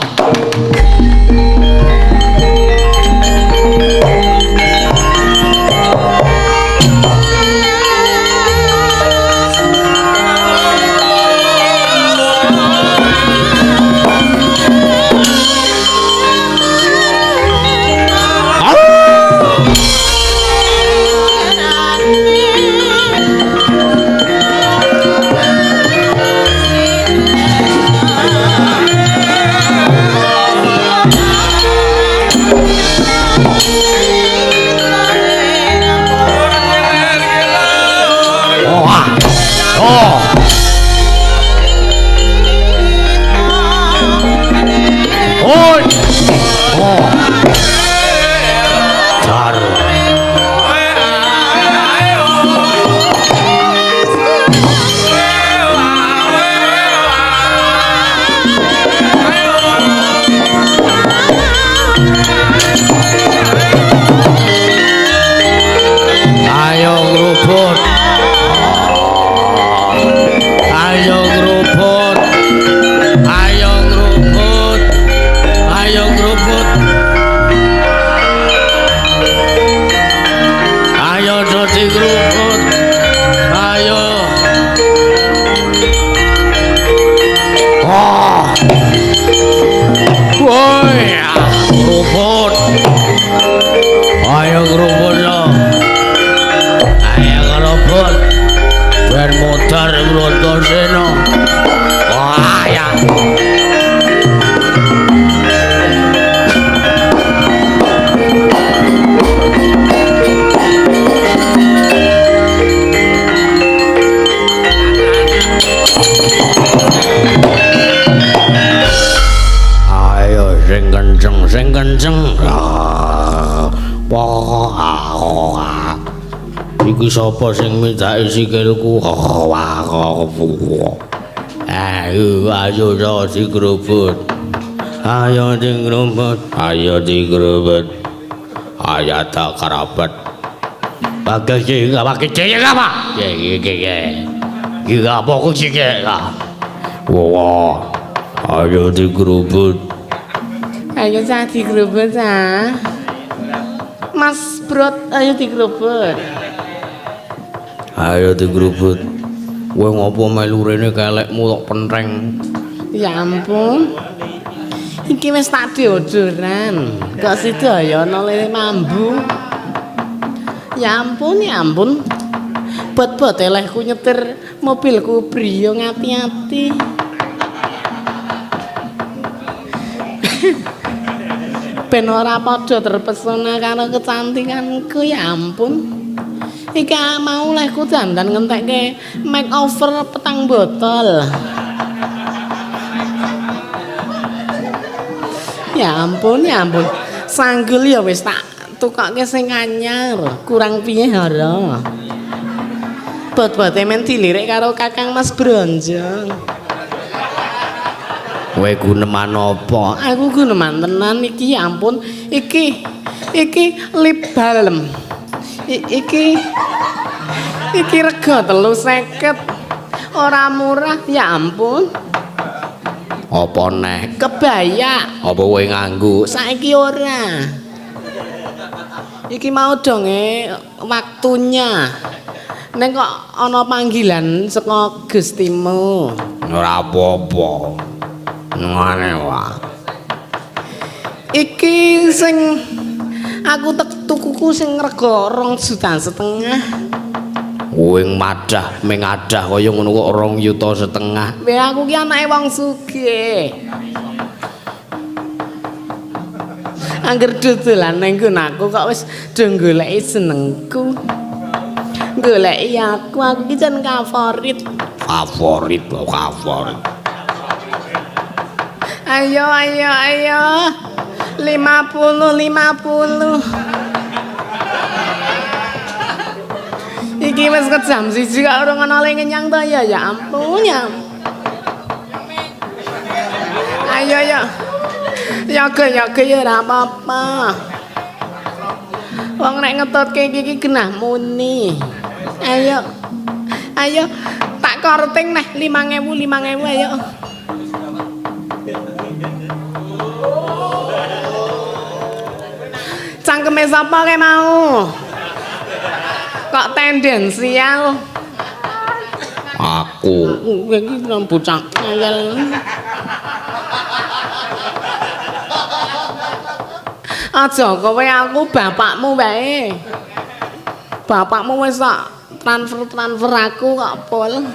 Madar Bratasena. Wah ya. Sing kenceng. Wah. Iki sapa sing mindhaki sikilku? Ayo digrobot. Ayo digrobot. Ayo digrobot. Ayo tak kerabat. Bagai apa? Iki apa kok iki? Wah. Ayo digrobot. Ayo cah digrobot cah. Mas Brot, ayo digrobot. Ayo digrobot. Kowe ngopo melu rene kelekmu tok pentreng. Ya ampun. Iki wis tak diodoran. Kok sedaya ana lele mambu. Ya ampun, ya ampun. Bot-bot elehku nyetir mobilku Brio ngati-ati. Ben ora padha terpesona karo kecantikanku, ya ampun. Iki mau lehku dandan ngentekke makeover petang botol. Ya ampun, ya ampun. Sanggul ya wis tak tukokke sing anyar. Kurang piye hara. Bot-bote men dilirik karo Kakang Mas Bronjong. Kowe guneman apa? Aku guneman tenan iki, ya ampun. Iki lip balm. Iki rega 350. Ora murah, ya ampun. Apa neh? Kebaya. Apa kowe nganggo? Saiki ora. Iki mau donge waktunya. Ning kok ana panggilan saka Gustimu. Ora apa-apa. Ngene wae. Iki sing aku tukuku sing rega 2,5 juta. Kowe madah mengadah kaya ngono kok 2,5 juta. Weh aku ki anake wong sugih. Angger dodolan ning aku kok wis do goleki senengku. Goleki aku ki jan favorit. Favorit. Ayo 50. Iki wis ke jam 1 kok urung ana le ngenyang to ya. Ya ampun ya. Ayo. Yoga ya ora apa-apa. Wong nek ngetutke iki genah muni. Ayo. Tak korting neh 5.000 ayo. Cangkeme sapa ke mau? Kok tendensial? Aku. Iki bocah ngel. Aja kowe aku bapakmu wae. Bapakmu wis tak transfer aku kok pol.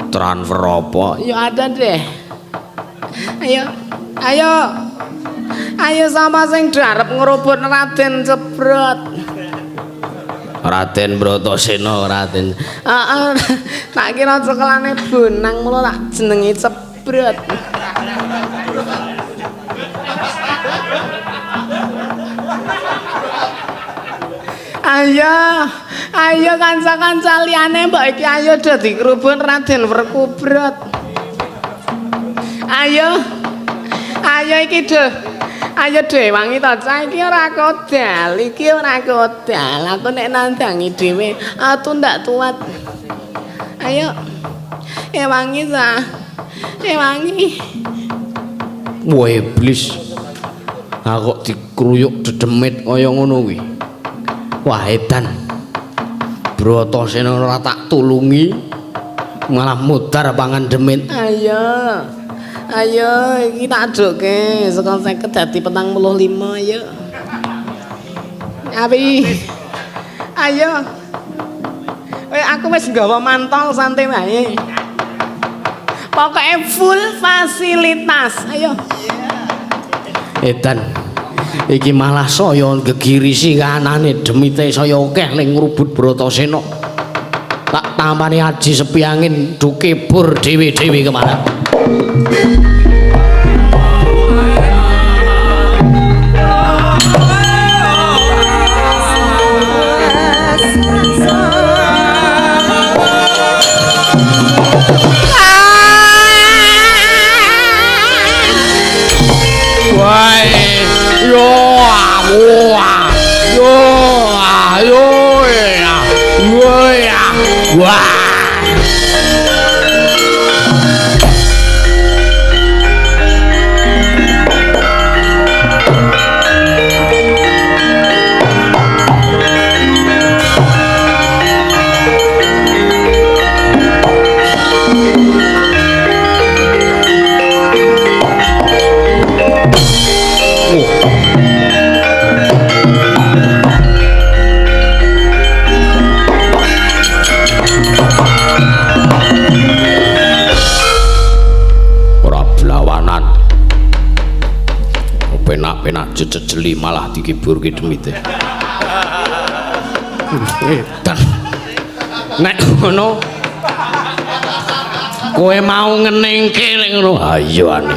Transfer apa? Ya ada deh. Ayo sama sing arep ngrobot Raden Cebrot. Raden Bratasena, Raden. Heeh. Tak kira cekelane bonang mulo tak jenengi Cebrot. Ayo kanca-kanca liyane mbok iki ayo dadi kerubun Raden Werkubrot. Ayo iki ayo wangi to cah iki ora kodal, aku nek nandangi dhewe ndak tuat. Ayo wangi ta. Wangi. Wah iblis. Aku dikruyuk dedemit kaya ngono kuwi. Wah edan. Bratasena ora tak tulungi malah mudar pangan demit. Ayo iki tak adukke saka 50 dadi 45 ayo. Api. Ayo Aku wis nggawa mantol santai wae. Pokoknya full fasilitas. Ayo. Edan. Iki malah saya gegirisi kanane demite saya akeh ning ngrubut Bratasena. Tak tampani aji sepi angin dukebur dhewe-dhewe kemana. Penak jejeli malah dikiburke demite. Edan. Nek ngono kowe mau ngeningke nek ngono. Ayo ane.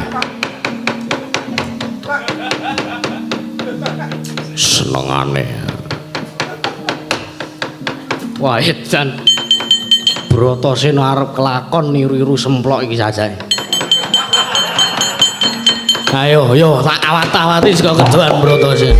Senengane. Wah, edan. Bratasena arep kelakon niru-niru semplok iki sajae. Ayo, yo tak awat-awati saka kedoan Bratasena.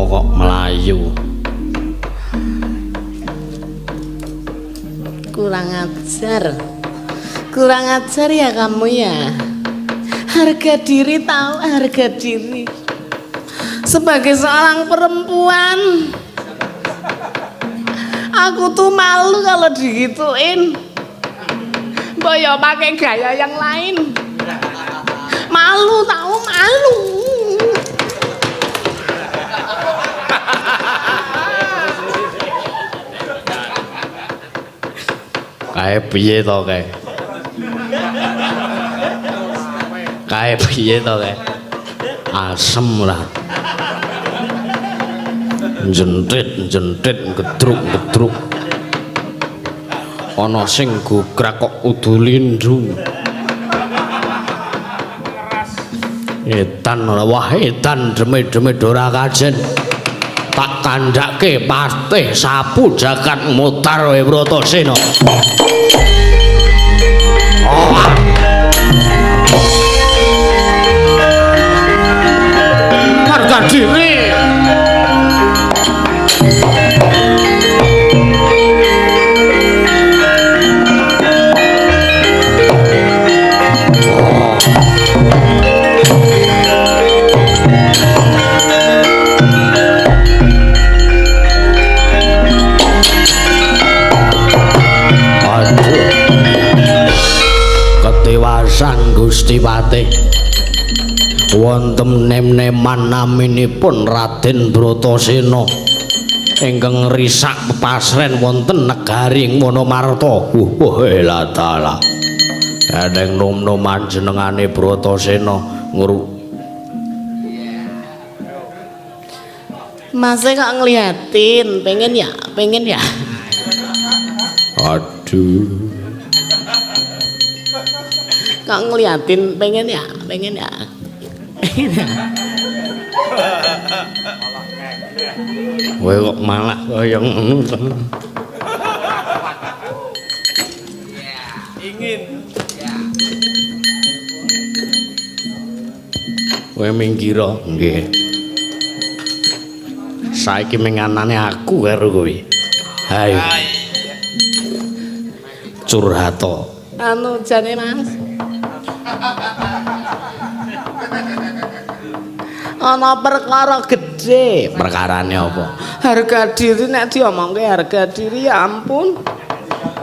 Kok melayu kurang ajar ya kamu ya. Harga diri, tahu harga diri sebagai seorang perempuan. Aku tuh malu kalau digituin. Boyo pakai gaya yang lain, malu, tahu malu. Kae piye to kae? Kae piye to kae? Asem lah. Jentit, gedruk. Ana sing gograk kok udu lindru. Edan wah edan deme-deme ora kajen. Tak kandhake patih sapu jagat mutar wae Bratasena. Harga diri. Ketewasan Gusti Patih wonten nem-neman naminipun Raden Bratasena ingkang risak pepasren wonten negaring Monomarta. Wah taala. Eneng nom-noman jenengane Bratasena Masnya kok ngeliatin, pengen ya. Aduh. Kok ngeliatin, pengen ya. Kowe kok malah kaya ngono to. Ingin. Kowe minggira. Nggih. Saiki menganane aku karo kowe. Hayo. Curhato. Anu jane Mas. Ana perkara gedhe. Perkarane apa? Harga diri nek diomongke harga diri ya ampun.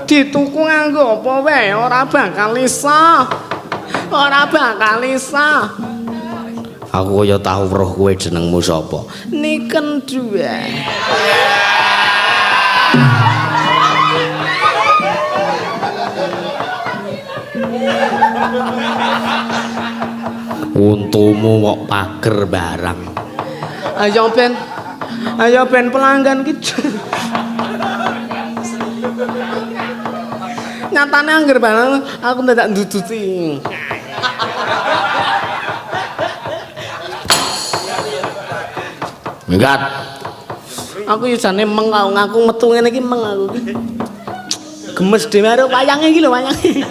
Dituku nganggo apa wae ora bakal iso. Ora bakal iso. Aku kaya tau weruh kowe jenengmu sapa? Niken dua. Untumu kok pager barang. Ayo ben pelanggan ki. Nyatane angger barang aku ndak nduduti. Enggak. Aku yo jane meng ngaku metu ngene iki meng aku. Gemes dhewe karo wayange iki lho wayange.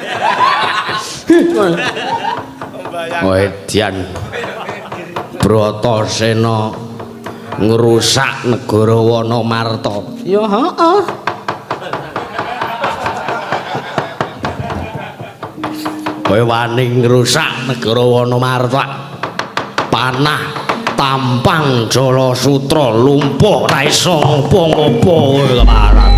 Edian Bratasena ngrusak negara Wanamarta. Ya heeh. Kowe wani ngrusak negara Wanamarta. Panah tampang Jalasutra lumpuh ra iso ngopo-ngopo kowe kemarat.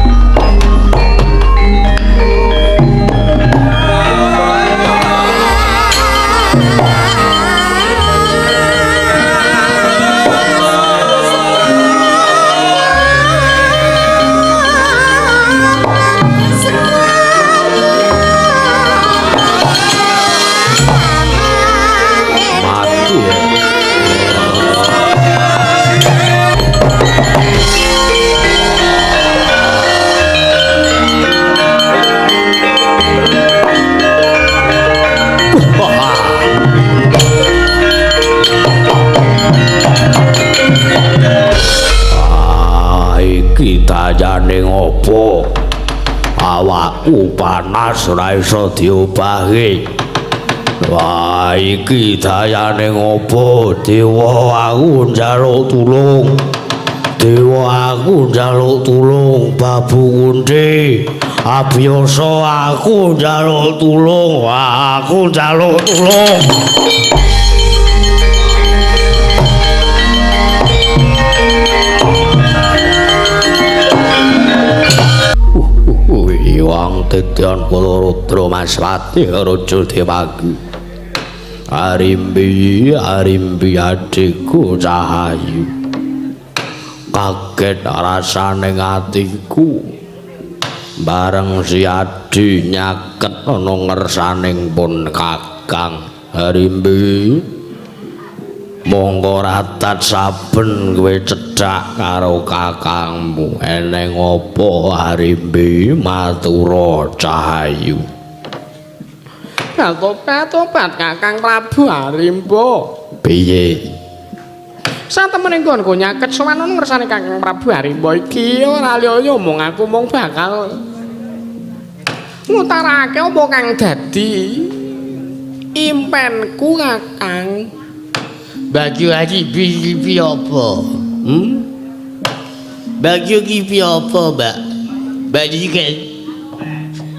Dayane ngopo awakku panas ora iso diobahke. Wah iki dayane ngopo dewa aku njaluk tulung. Dewa aku njaluk tulung Babu Kunthi. Abiyasa aku njaluk tulung. Wah aku njaluk tulung. Iwang tedian kula Rudra Maswati Raja Dewagi. Arimbi adikku Cahayu. Kaget rasane atiku. Bareng si Adi nyaket ana ngersaning pun Kakang. Arimbi monggo ratat saben kowe cedhak karo kakangmu. Eneng apa Arimbi matura Cahayu? Topat Kakang Prabu Arimba. Piye? Satemene nggonku nyaket sowan ana ngersane Kakang Prabu Arimba iki ora liya mung aku mung bakal ngutarake apa kang dadi impenku Kakang. Bagi kipi apa? Bagi kipi apa, Mbak? Bagi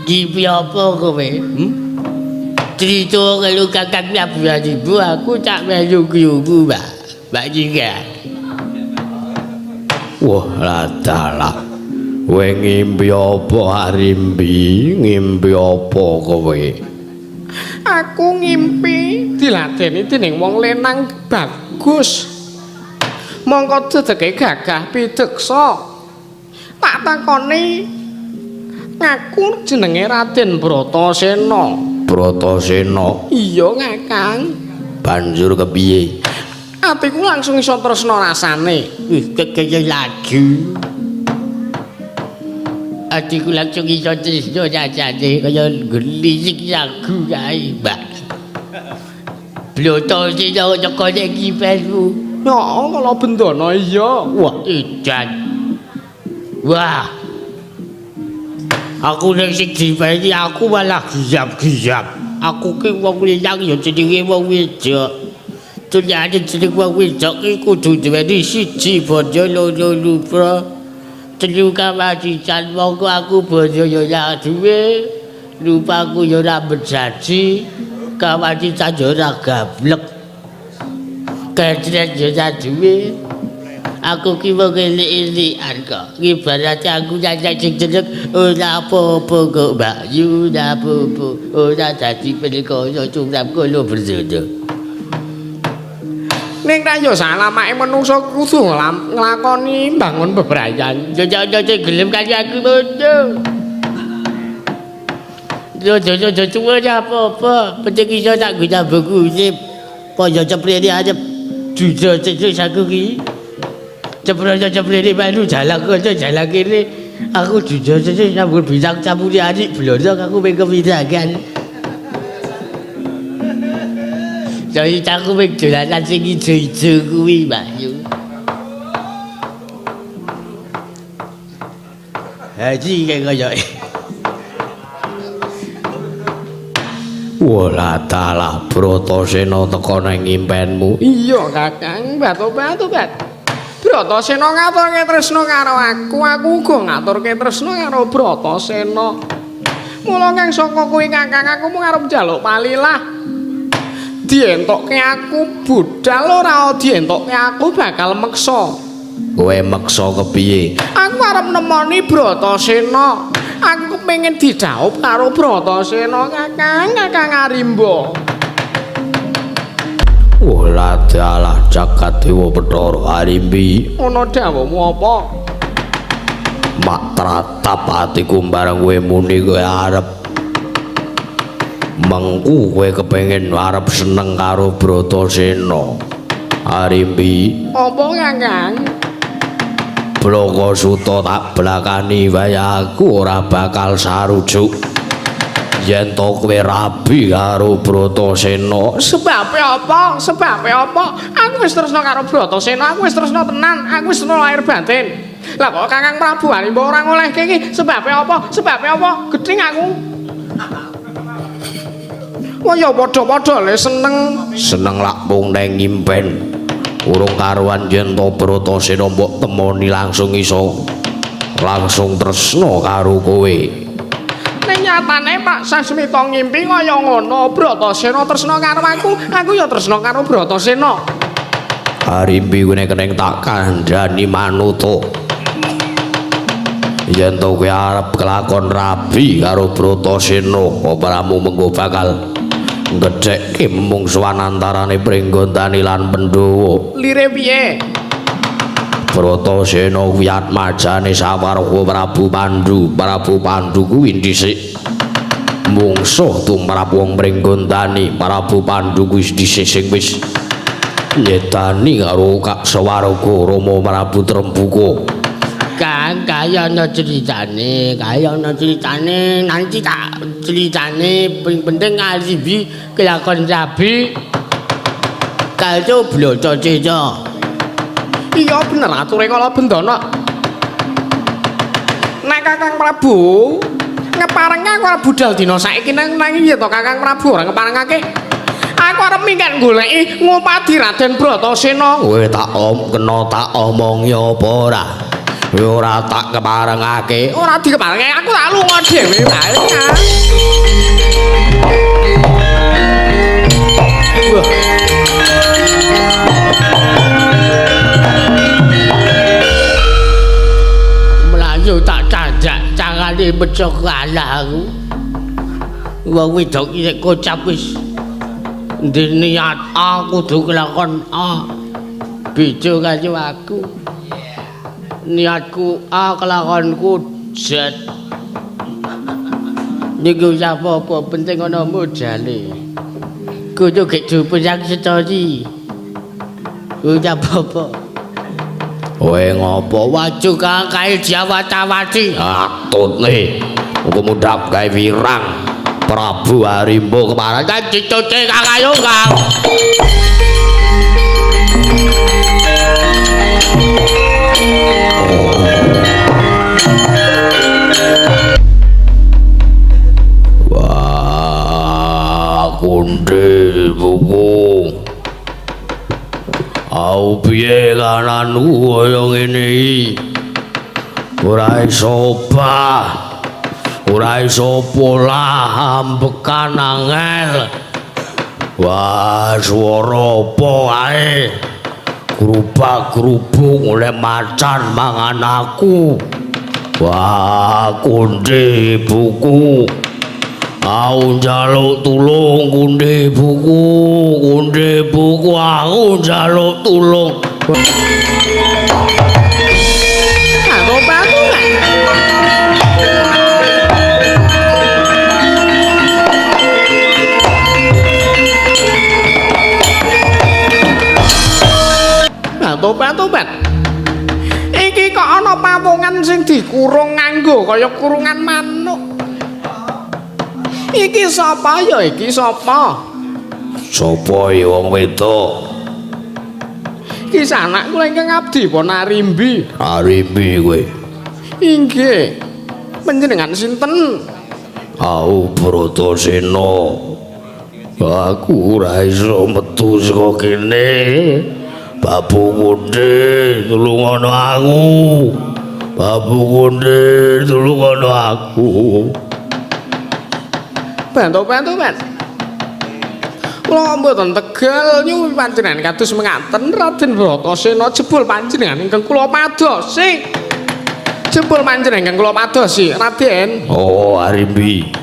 kipi apa kowe? Cerita kalau Kakang Prabu Arimba aku tak melu krungu, Mbak. Bagi kan. Wah, ladalah. Kowe ngimpi apa Arimbi? Ngimpi apa kowe? Aku ngimpi diladeni dening wong lenang bagus. Mongko dedeke gagah pideksa. Tak takoni ngaku jenenge Raden Bratasena. Bratasena. Iya, Kakang. Banjur kepiye? Atiku langsung iso tresna rasane. Kaya lagu. Atiku langsung iso tresna rasane kaya gelisik lagu kae, Mbak. Bratasena teko ning kipesmu. Ya, kalau bendana iya. Wah, edan. Wah. Aku ning sing dipeni aku malah giyap-giyap. Aku ki wong lanang ya jenenge wong wedok. Tulyane jeneng wong wedok iki kudu duweni siji bojo loro lupra. Telu kawajikan monggo aku bojo ya ora duwe. Lupaku ya ora berjanji. Kawajikan ya ora gablek. Kadret ya ora duwe. Aku ki wong elik-elikan kok. Ibarat aku nyanyi sing jeneng ora apa-apa kok Mbak Yu, ora apa-apa. Ora dadi perkara curang kula berjodoh. Ning ra yo salamake menungsa kudu nglakoni bangun bebrayan. Jojo gelem kaya aku bojo. Jojo tuwa ya apa-apa. Penting iso tak guna buku sip. Poyo ceprene arep jujur aku ki. Ceprene baru jalan kene. Aku jujur nyambut bintang campuri adik blondok aku pengen kepidagan. Jadi aku pengen dolanan sing ijo-ijo kuwi, Mbak Yu. Haji kaya Wala talah Bratasena teka nang impenmu. Iya, Kakang, batu-batu, Bat. Bratasena ngaturke tresna karo aku uga ngaturke tresna karo Bratasena. Mula kang saka kuwi Kakang aku mung arep njaluk palilah. Dientokke aku budal ora dientokke aku bakal meksa. Kowe meksa kepiye? Aku arep nemoni Bratasena. Aku kepengin didhaup karo Bratasena Kakang Arimba. Wala dalah jagat dewa Bathara Arimbi. Ana dawuhmu apa? Mak tratap atiku bareng kowe muni kowe arep mengku kowe kepengin arep seneng karo Bratasena Arimbi. Apa Kakang? Bloko Suta tak blakani wae aku ora bakal sarujuk yen to kowe rabi karo Bratasena. Sebabe apa? Aku wis tresna karo Bratasena, aku wis tresna tenan, aku wis tresna lahir batin. Lah kok Kakang Prabu Arimba ora ngolehke iki sebabe apa? Gedhing aku. Wah ya padha-padha le seneng lak mung nang ngimpen. Urung karuan yen to Bratasena mbok temoni langsung langsung tresna karo kowe. Ning nyatane Pak Sasmita ngimpi kaya ngono, Bratasena tresna karo aku ya tresna karo Bratasena. Arimbi kuwi keneng tak kandhani manuta. Yen to kowe arep kelakon rabi karo Bratasena, apa ramu mengko bakal gedhekke mungsuhan antarane Pringgondani lan Pandhawa. Lire piye? Bratasena kuwi atmajane Sawarga Prabu Pandu kuwi dhisik mungsuh tumrap wong Pringgondani. Prabu Pandu kuwi dhisik sing wis nyedani karo Kak Sawarga Rama Prabu Trembuka. Kang kaya ana ceritane nanti tak ceritane penting Arimbi kelakon rabi karo Bratasena. Iya bener ature kala bendana. Nek Kakang Prabu ngeparengke aku arep budal dina saiki nang iya to Kakang Prabu ora ngeparengake. Aku arep minggat goleki ngupadi Raden Bratasena. Kowe tak kena tak omongi apa ora? Ora tak keparengake. Ora dikeparengke, aku tak lunga dhewe wae. Melayu tak cajak cangane becok kalah aku. Wong wedok iki kocap wis niat aku kudu kelakon bejo karo aku. Niatku kelakonku Z. Niku apa-apa penting ana modale. Kudu gek dipejak story. Kudu apa-apa. Kowe ngopo waju kae Jawatawati? Atune. Engko mudhap gawe wirang. Prabu Arimba kemarin dicuci Kang ayo Kang. Wah, kunde buku kananku kaya ngene iki. Ora iso obah. Ora iso pola ambekan angel. Wah, swara apa ae? Gerubak-gerubuk oleh macan mangan aku. Wah, konde buku. Aku njaluk tulung konde buku aku njaluk tulung. Aku bantu kan? Tobat. Iki kok ana pawongan sing dikurung nganggo kaya kurungan manuk. Iki sapa ya iki sapa? Sapa ya wong wedok? Iki sanak kula ingkang abdi apa Narimbi? Narimbi kowe. Inggih. Panjenengan sinten? Aku Bratasena. Aku ora iso metu saka kene. Babu Konde tulungono aku. Babu Konde tulungono aku. Bantu. Kula mboten tegal nyuwun panjenengan kados mengaten Raden Bratasena jebul panjenengan ingkang kula padosi. Jebul panjenengan ingkang kula padosi, Raden. Oh, Arimbi.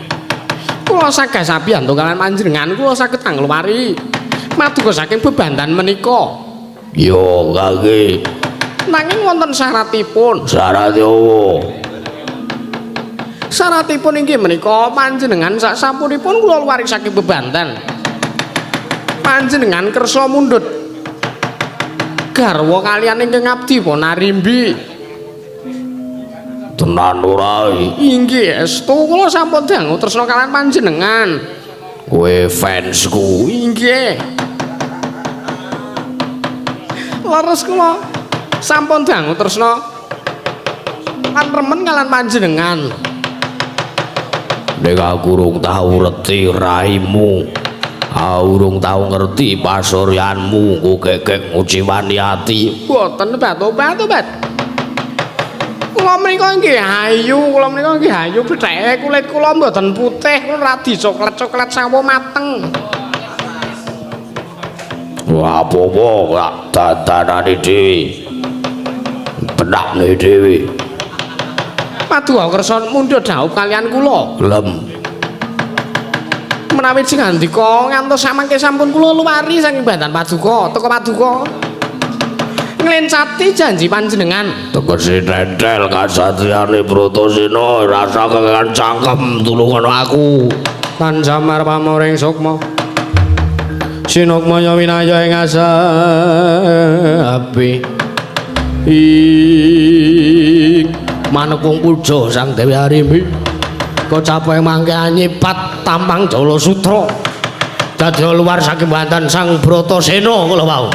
Kula saged sabiyantu kalian panjenengan kula saged angluwari maduka saking bebandan menika. Yo, kage. Nanging wonten syaratipun. Syarat apa? Syaratipun inggih menika panjenengan sak sampunipun kula luwari saking bebandan. Panjenengan kersa mundhut garwa kaliyan ingkang abdi Narimbi. Tenan ora? Inggih, estu kula sampun dangu tresna kaliyan panjenengan. Kowe fansku. Inggih. Leres kula sampun dangu tresna lan remen kaliyan panjenengan. Nek aku urung tau reti raimu, aku urung tau ngerti pasuryanmu, ku kekek nguciwani ati. Boten batu. Kula menika nggih ayu, betheke kulit kula mboten putih, kula radi coklat sawo mateng. Wah, apa-apa lak dadanane dhewe. Penakne dhewe. Paduka kersa mundhut dhaup kaliyan kula. Gelem. Menawi sing ngandika ngantos samangke sampun kula luwari saking bandan paduka, teka paduka. Nglencati janji panjenengan. Tegese nentel kasatriyane Bratasena rasa kekan cangkem tulungono aku. Lan samar pamoring sukma. Sinukmaya winaya ing asapi. Manukung puja Sang Dewi Arimbi. Kacapai mangke anyipat tampang Jala Sutra. Dadi luar saking bandan Sang Bratasena kula wau.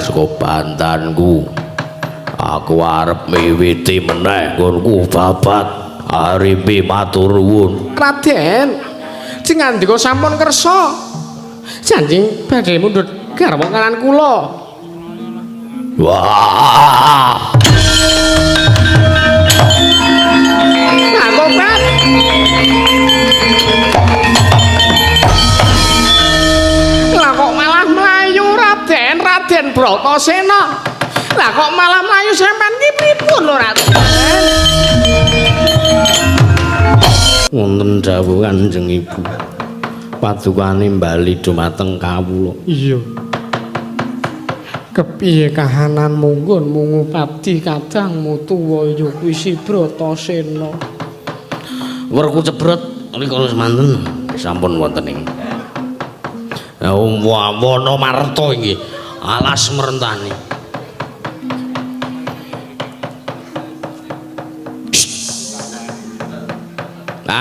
Saka bandanku aku arep miwiti meneh nggonku babat Arimbi matur nuwun. Raden, sing ngandika sampun kersa janji badhe mundhut garwa kaliyan kula. Wah, nah tobat. Lah kok malah mlayu Raden Bratasena. Lah kok malah mlayu sampean ki pripun lho Raden? wonten dawuh Kanjeng Ibu. Padukane bali dumateng kawula. Iya. Kepiye kahananmu nggon mungu pati kadangmu tuwa ya kuwi si Bratasena. werku cebrot rikala semanten sampun wonten ing Wonomarta inggih alas merentani.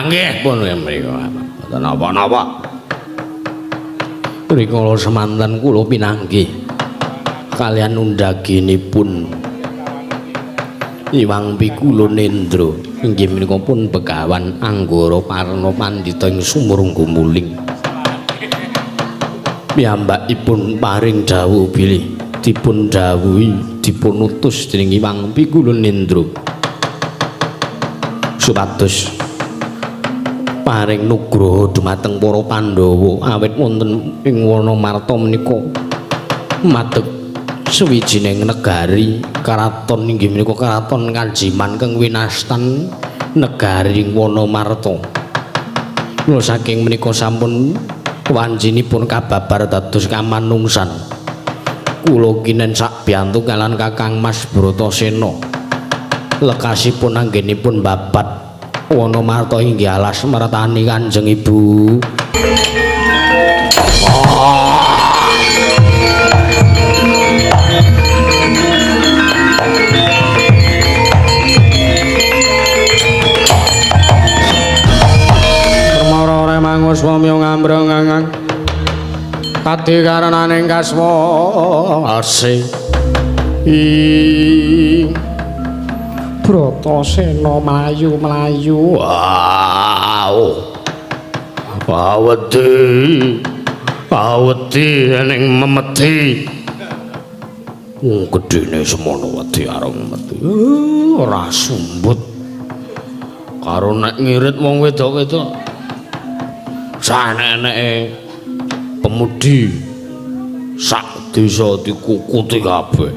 Nggih pun mriku mboten napa-napa. Rikala semanten kula pinanggih kalian undaginipun Iwang Pikula Nendra inggih menika pun Begawan Anggara Parna Pandhita ing Sumurungga Muling. Piyambakipun paring dawuh bilih dipun dawuhi dipun utus dening Iwang Pikula Nendra supados paring nugraha dumateng para Pandhawa awit wonten ing Wonomarta menika madeg sawijining negari karaton inggih menika karaton Kajiman kang winastan negari Wonomarta. Kula saking menika sampun wanjinipun kababar dados kamanungsan. Kula kinen sak biyantu kalian Kakang Mas Bratasena. Lekasipun anggenipun babat Wonomarta inggih alas mertani Kanjeng Ibu. Permara remangus wamya ngambrang ngangang kadi karananing kaswase Bratasena mlayu-mlayu. Awedi ning memeti. Gedene semono wedi areng memeti. Ora sumbut. Karo nek ngirit wong wedok-wedok. Saneneke pemudi sak desa dikukuti kabeh.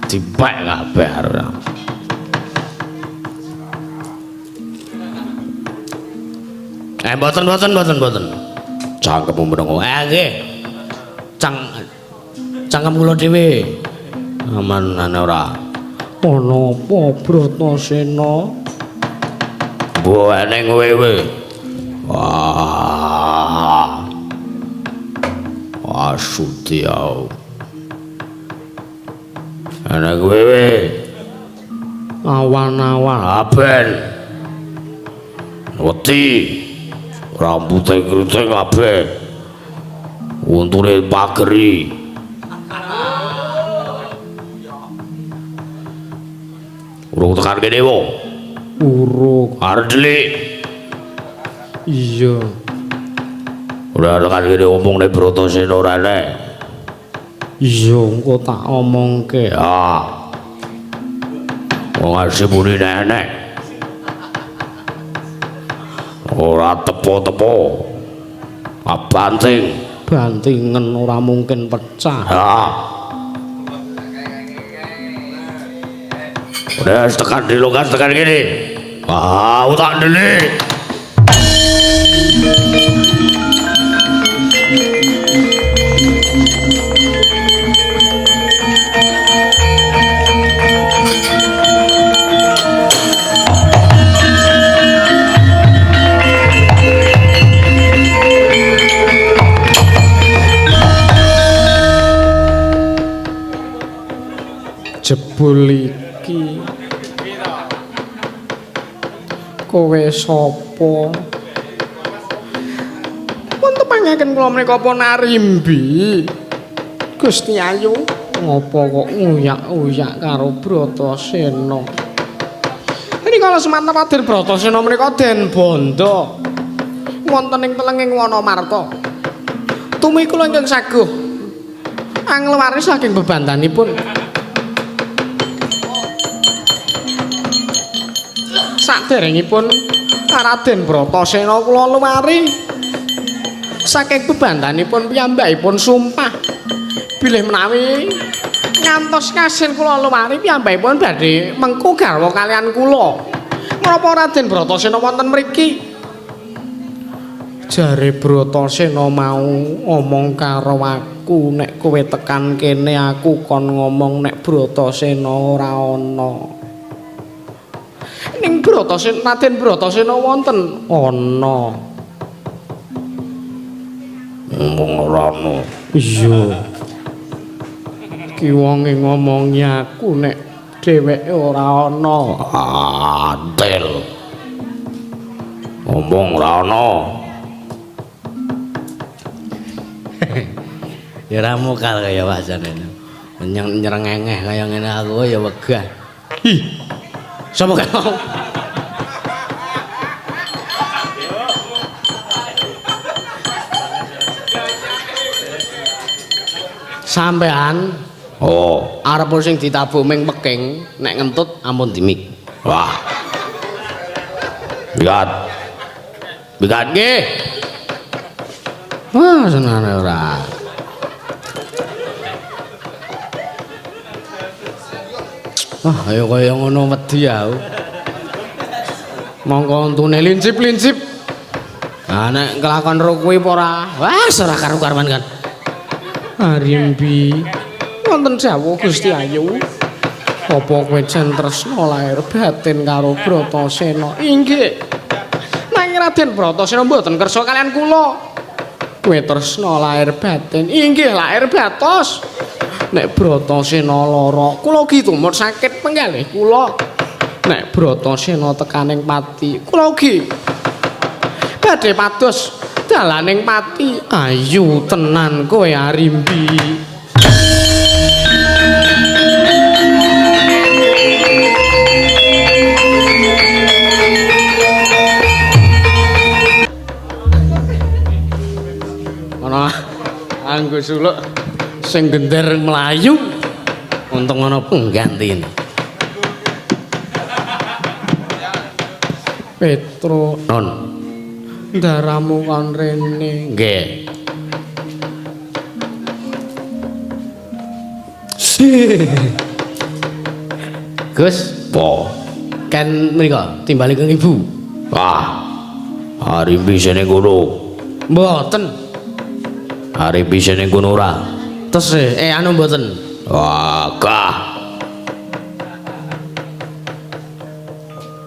Dipek kabeh arep. Mboten. Cangkem menengo. Nggih. Cangkem kula dhewe. Aman ora. Ana apa Bratasena? Buane wewe. Asutiau. Anak wewe. Awan-awan aben. Wedi. Rambutnya keriting kabeh. Untune pageri. Urung tekan kene wong. Urung arep delik. Iya. Ora tekan kene omongne Bratasena ora enek. Iya, engko tak omongke. Wong asih muni enek. Ora tepo-tepo. Banting. Bantingen ora mungkin pecah. Udah tekan di lokas tekan gini. Tak delik. Jebul iki kowe sapa? Pun tepangaken kula menika apa narimbi? Gusti Ayu, ngopo kok uyak-uyak karo Bratasena? Ini kalau semanten Raden Bratasena menika den bondo wonten ing telenging Wonomarta. Tumi kula ingkang saguh angluwari saking bebandanipun. Saderengipun Raden Bratasena kula lumari saking bebandanipun piyambakipun sumpah bilih menawi ngantos kasil kula lumari piyambakipun badhe mengku garwa kalian kula. Menapa Raden Bratasena wonten mriki? Jare Bratasena mau omong karo aku nek kowe tekan kene aku kon ngomong nek Bratasena ora ana. Ning Bratasena Raden Bratasena wonten ana. Ngomong ora ana. Iya. Ki wonge ngomongi aku nek dheweke ora ana. Adil. Ngomong ora ana. Ya ora mokal kaya wajane. Nyerengengeh kaya ngene aku ya wegah. Ih. Sapa kae mau? Sampean arep sing ditabuk ming peking nek ngentut ampun dimik. Wah. Bigat nggih. Wah, senane ora. Wah, ayo kaya ngono wedi aku. Mongko untune lincip-lincip. Ah nek kelakon ro kuwi apa ora? Wah, ora karo-karuan kan. Arimbi. Wonten dawuh Gusti Ayu. Apa kowe jan tresna lair batin karo Bratasena? Inggih. Nanging Raden Bratasena mboten kersa kalian kula. Kowe tresna lair batin. Inggih, lair batos. Nek Bratasena lara, kula ugi tumut sakit penggalih kula. Nek Bratasena tekaning pati, kula ugi badhe pados dalaning pati. Ayu tenan kowe Arimbi. Ana anggo suluk sing gender melayu untung ana penggantine. Petro Non. ndaramu kon rene. Nggih. Gus, Po. kan mriko timbali keng ibu. Wah. Arimbi sene kono. Mboten. Arimbi sene kono ora. Tesih anu mboten. Wah, gah.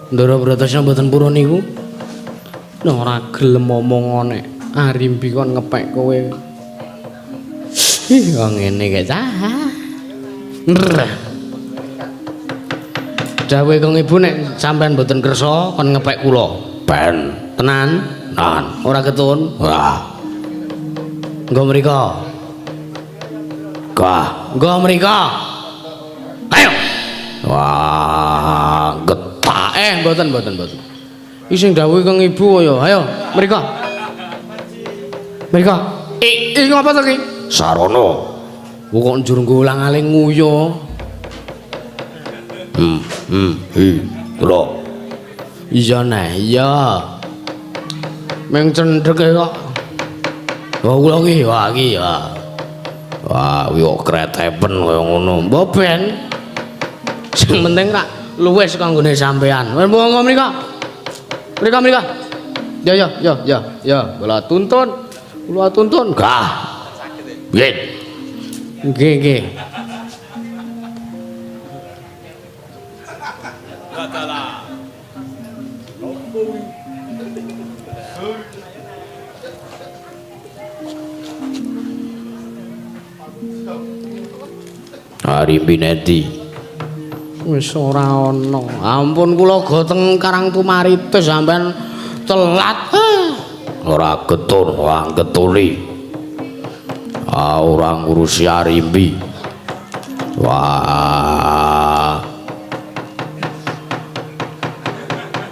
Ndara Bratasena mboten purun niku. Nek ora gelem omong nek Arimbi kon ngepek kowe. Ih, kok ngene kae cah. Dawe kang ibu nek sampean mboten kersa kon ngepek kula. Ben. Tenan? Nan. Ora ketun? Wah. Nggo mriko. Gah. Nggo mriko. Ayo. Wah, getak. Mboten. Iki sing dawuh kang ibu ya. Ayo, mriko. Mriko. Iki ngapa to ki? Sarono. Kok njur nggo ulang-aling nguyu. Lho. Iya nah, iya. Meng cendhek kok. Wah, kula ki, wah iki ya. Wah, yo kretepen kaya ngono. Mbok ben. Sing penting tak luwes kanggo nggone sampean. Wis monggo mriko. Mriko. Ya, kula tuntun. Gah. Nggih. Nggih. Arimbi nedi. Wis ora ana. Ampun kula goteng Karang Tumaritis sampean telat. Ora getun, wah getuli. Ora ngurusi Arimbi. Wah.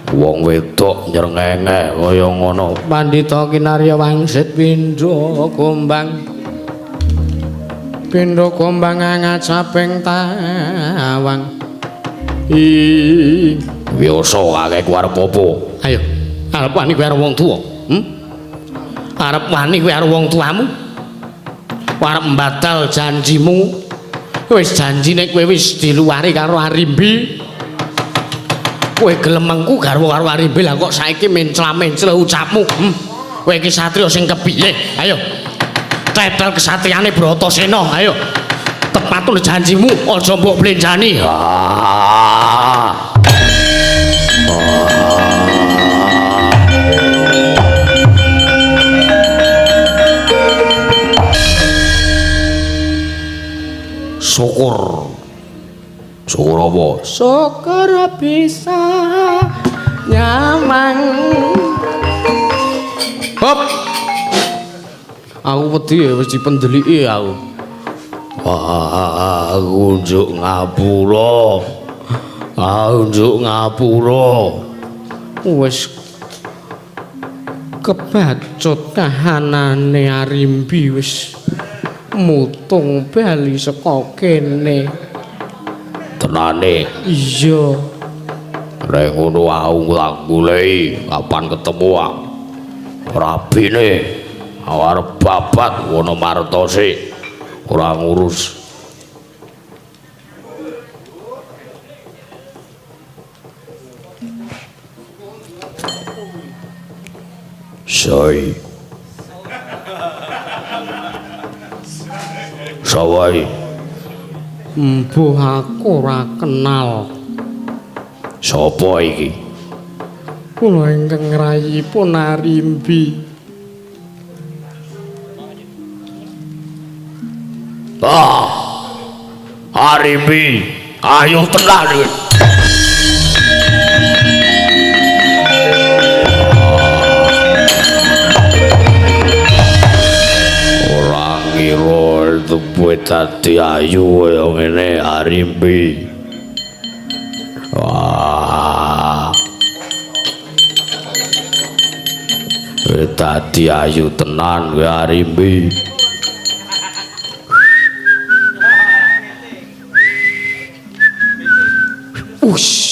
Wong wedok nyrengenge kaya ngono. Pandhita Kinarya Wangsit Pindha Gombang ngacaping tawang. Biasa kakek ku arep apa? Ayo, arep wani kowe karo wong tuwa. Arep wani kowe karo wong tuamu? Arep mbatal janjimu? Wis janjine kowe wis diluwari karo Arimbi. Kowe gelem mengku garwa karo Arimbi lah kok saiki mencla-mencla ucapmu. Kowe iki satriya sing kepiye? Ayo. cetel kesatriane Bratasena. Ayo. Tepatun janjimu, aja mbok blenjani. Syukur. Syukur apa? Syukur bisa nyamang. Hop. Aku wedi wis dipendeliki aku. Wah, aku njuk ngapura. Aku njuk ngapura. Wis kebacut kahanane Arimbi wis mutung bali saka kene. Tenane. Iya. Rek ngono aku tak goleki kapan ketemu rabine arep babat wono martose ora ngurus. Soi. Sawai. Mbuh aku ora kenal. Sapa iki? Kula ingkang rayipun Arimbi. Arimbi, ayo tenan. Ora ngira duwe dadi ayu kaya ngene Arimbi. Wah. Dadi ayu tenan kowe Arimbi. Ush.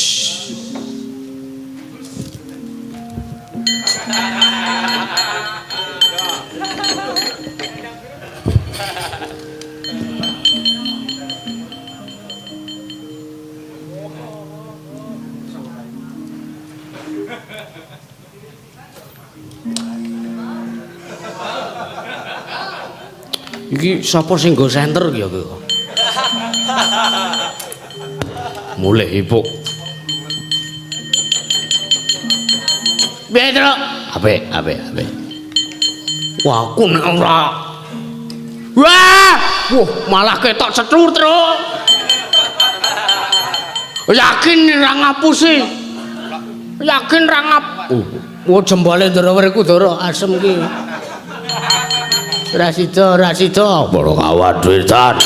Iki sapa sing nggo senter ki ya kowe? Mulih ipuk. Piye, Truk? Apik. Wah, aku nek ora. Wah, malah ketok cetur, Truk. Yakin ra ngapusi. Yakin ra ngap. Oh, jembale Ndarawerku Dara asem ki. Ra sida. Para kawan wetan.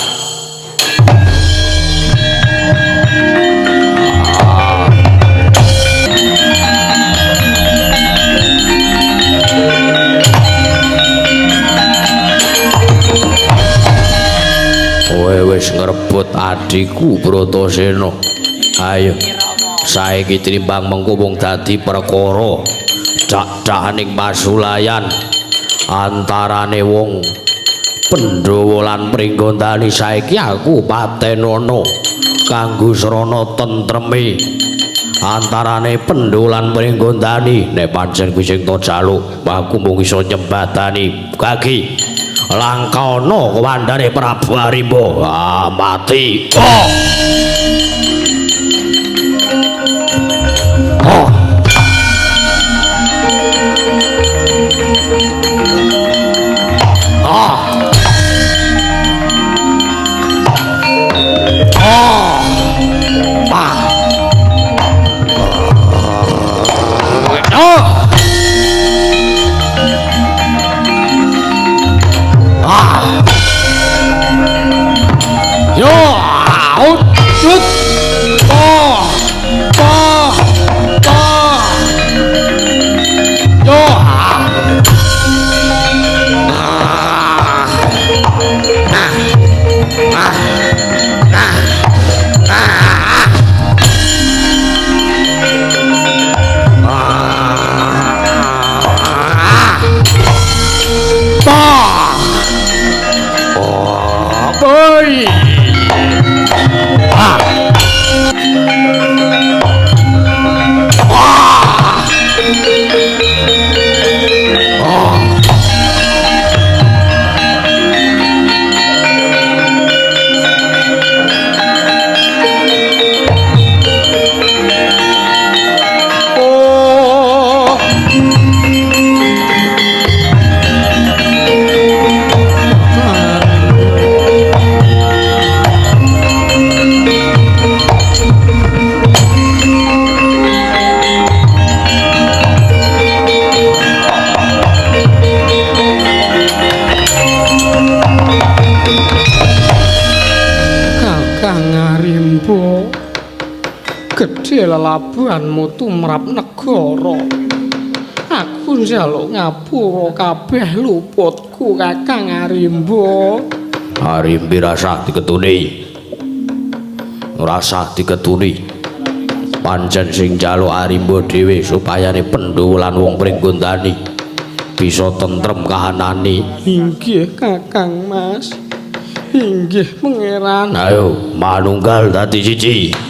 Wis ngrebut adikku Bratasena. Ayo. Saiki tinimbang mengko wong dadi perkara dak-dakaning pasulayan antarane wong Pandhawa lan Pringgondani. Saiki aku patenana kanggo srana tentreme antarane Pandhawa lan Pringgondani. Nek pancen kuwi sing tak jaluk, aku mung iso nyembatani kaki langkana kowandane Prabu Arimba. Mati. Yo, gedhe lelabuhanmu tumrap negara. Aku njaluk ngapura kabeh luputku Kakang Arimba. Arimbi rasah diketuni. Rasah diketuni. Pancen sing njaluk Arimba dhewe supayane Pandhawa lan wong Pringgondani bisa tentrem kahanane. Inggih Kakang Mas. Inggih Pangeran. Ayo manunggal dadi siji.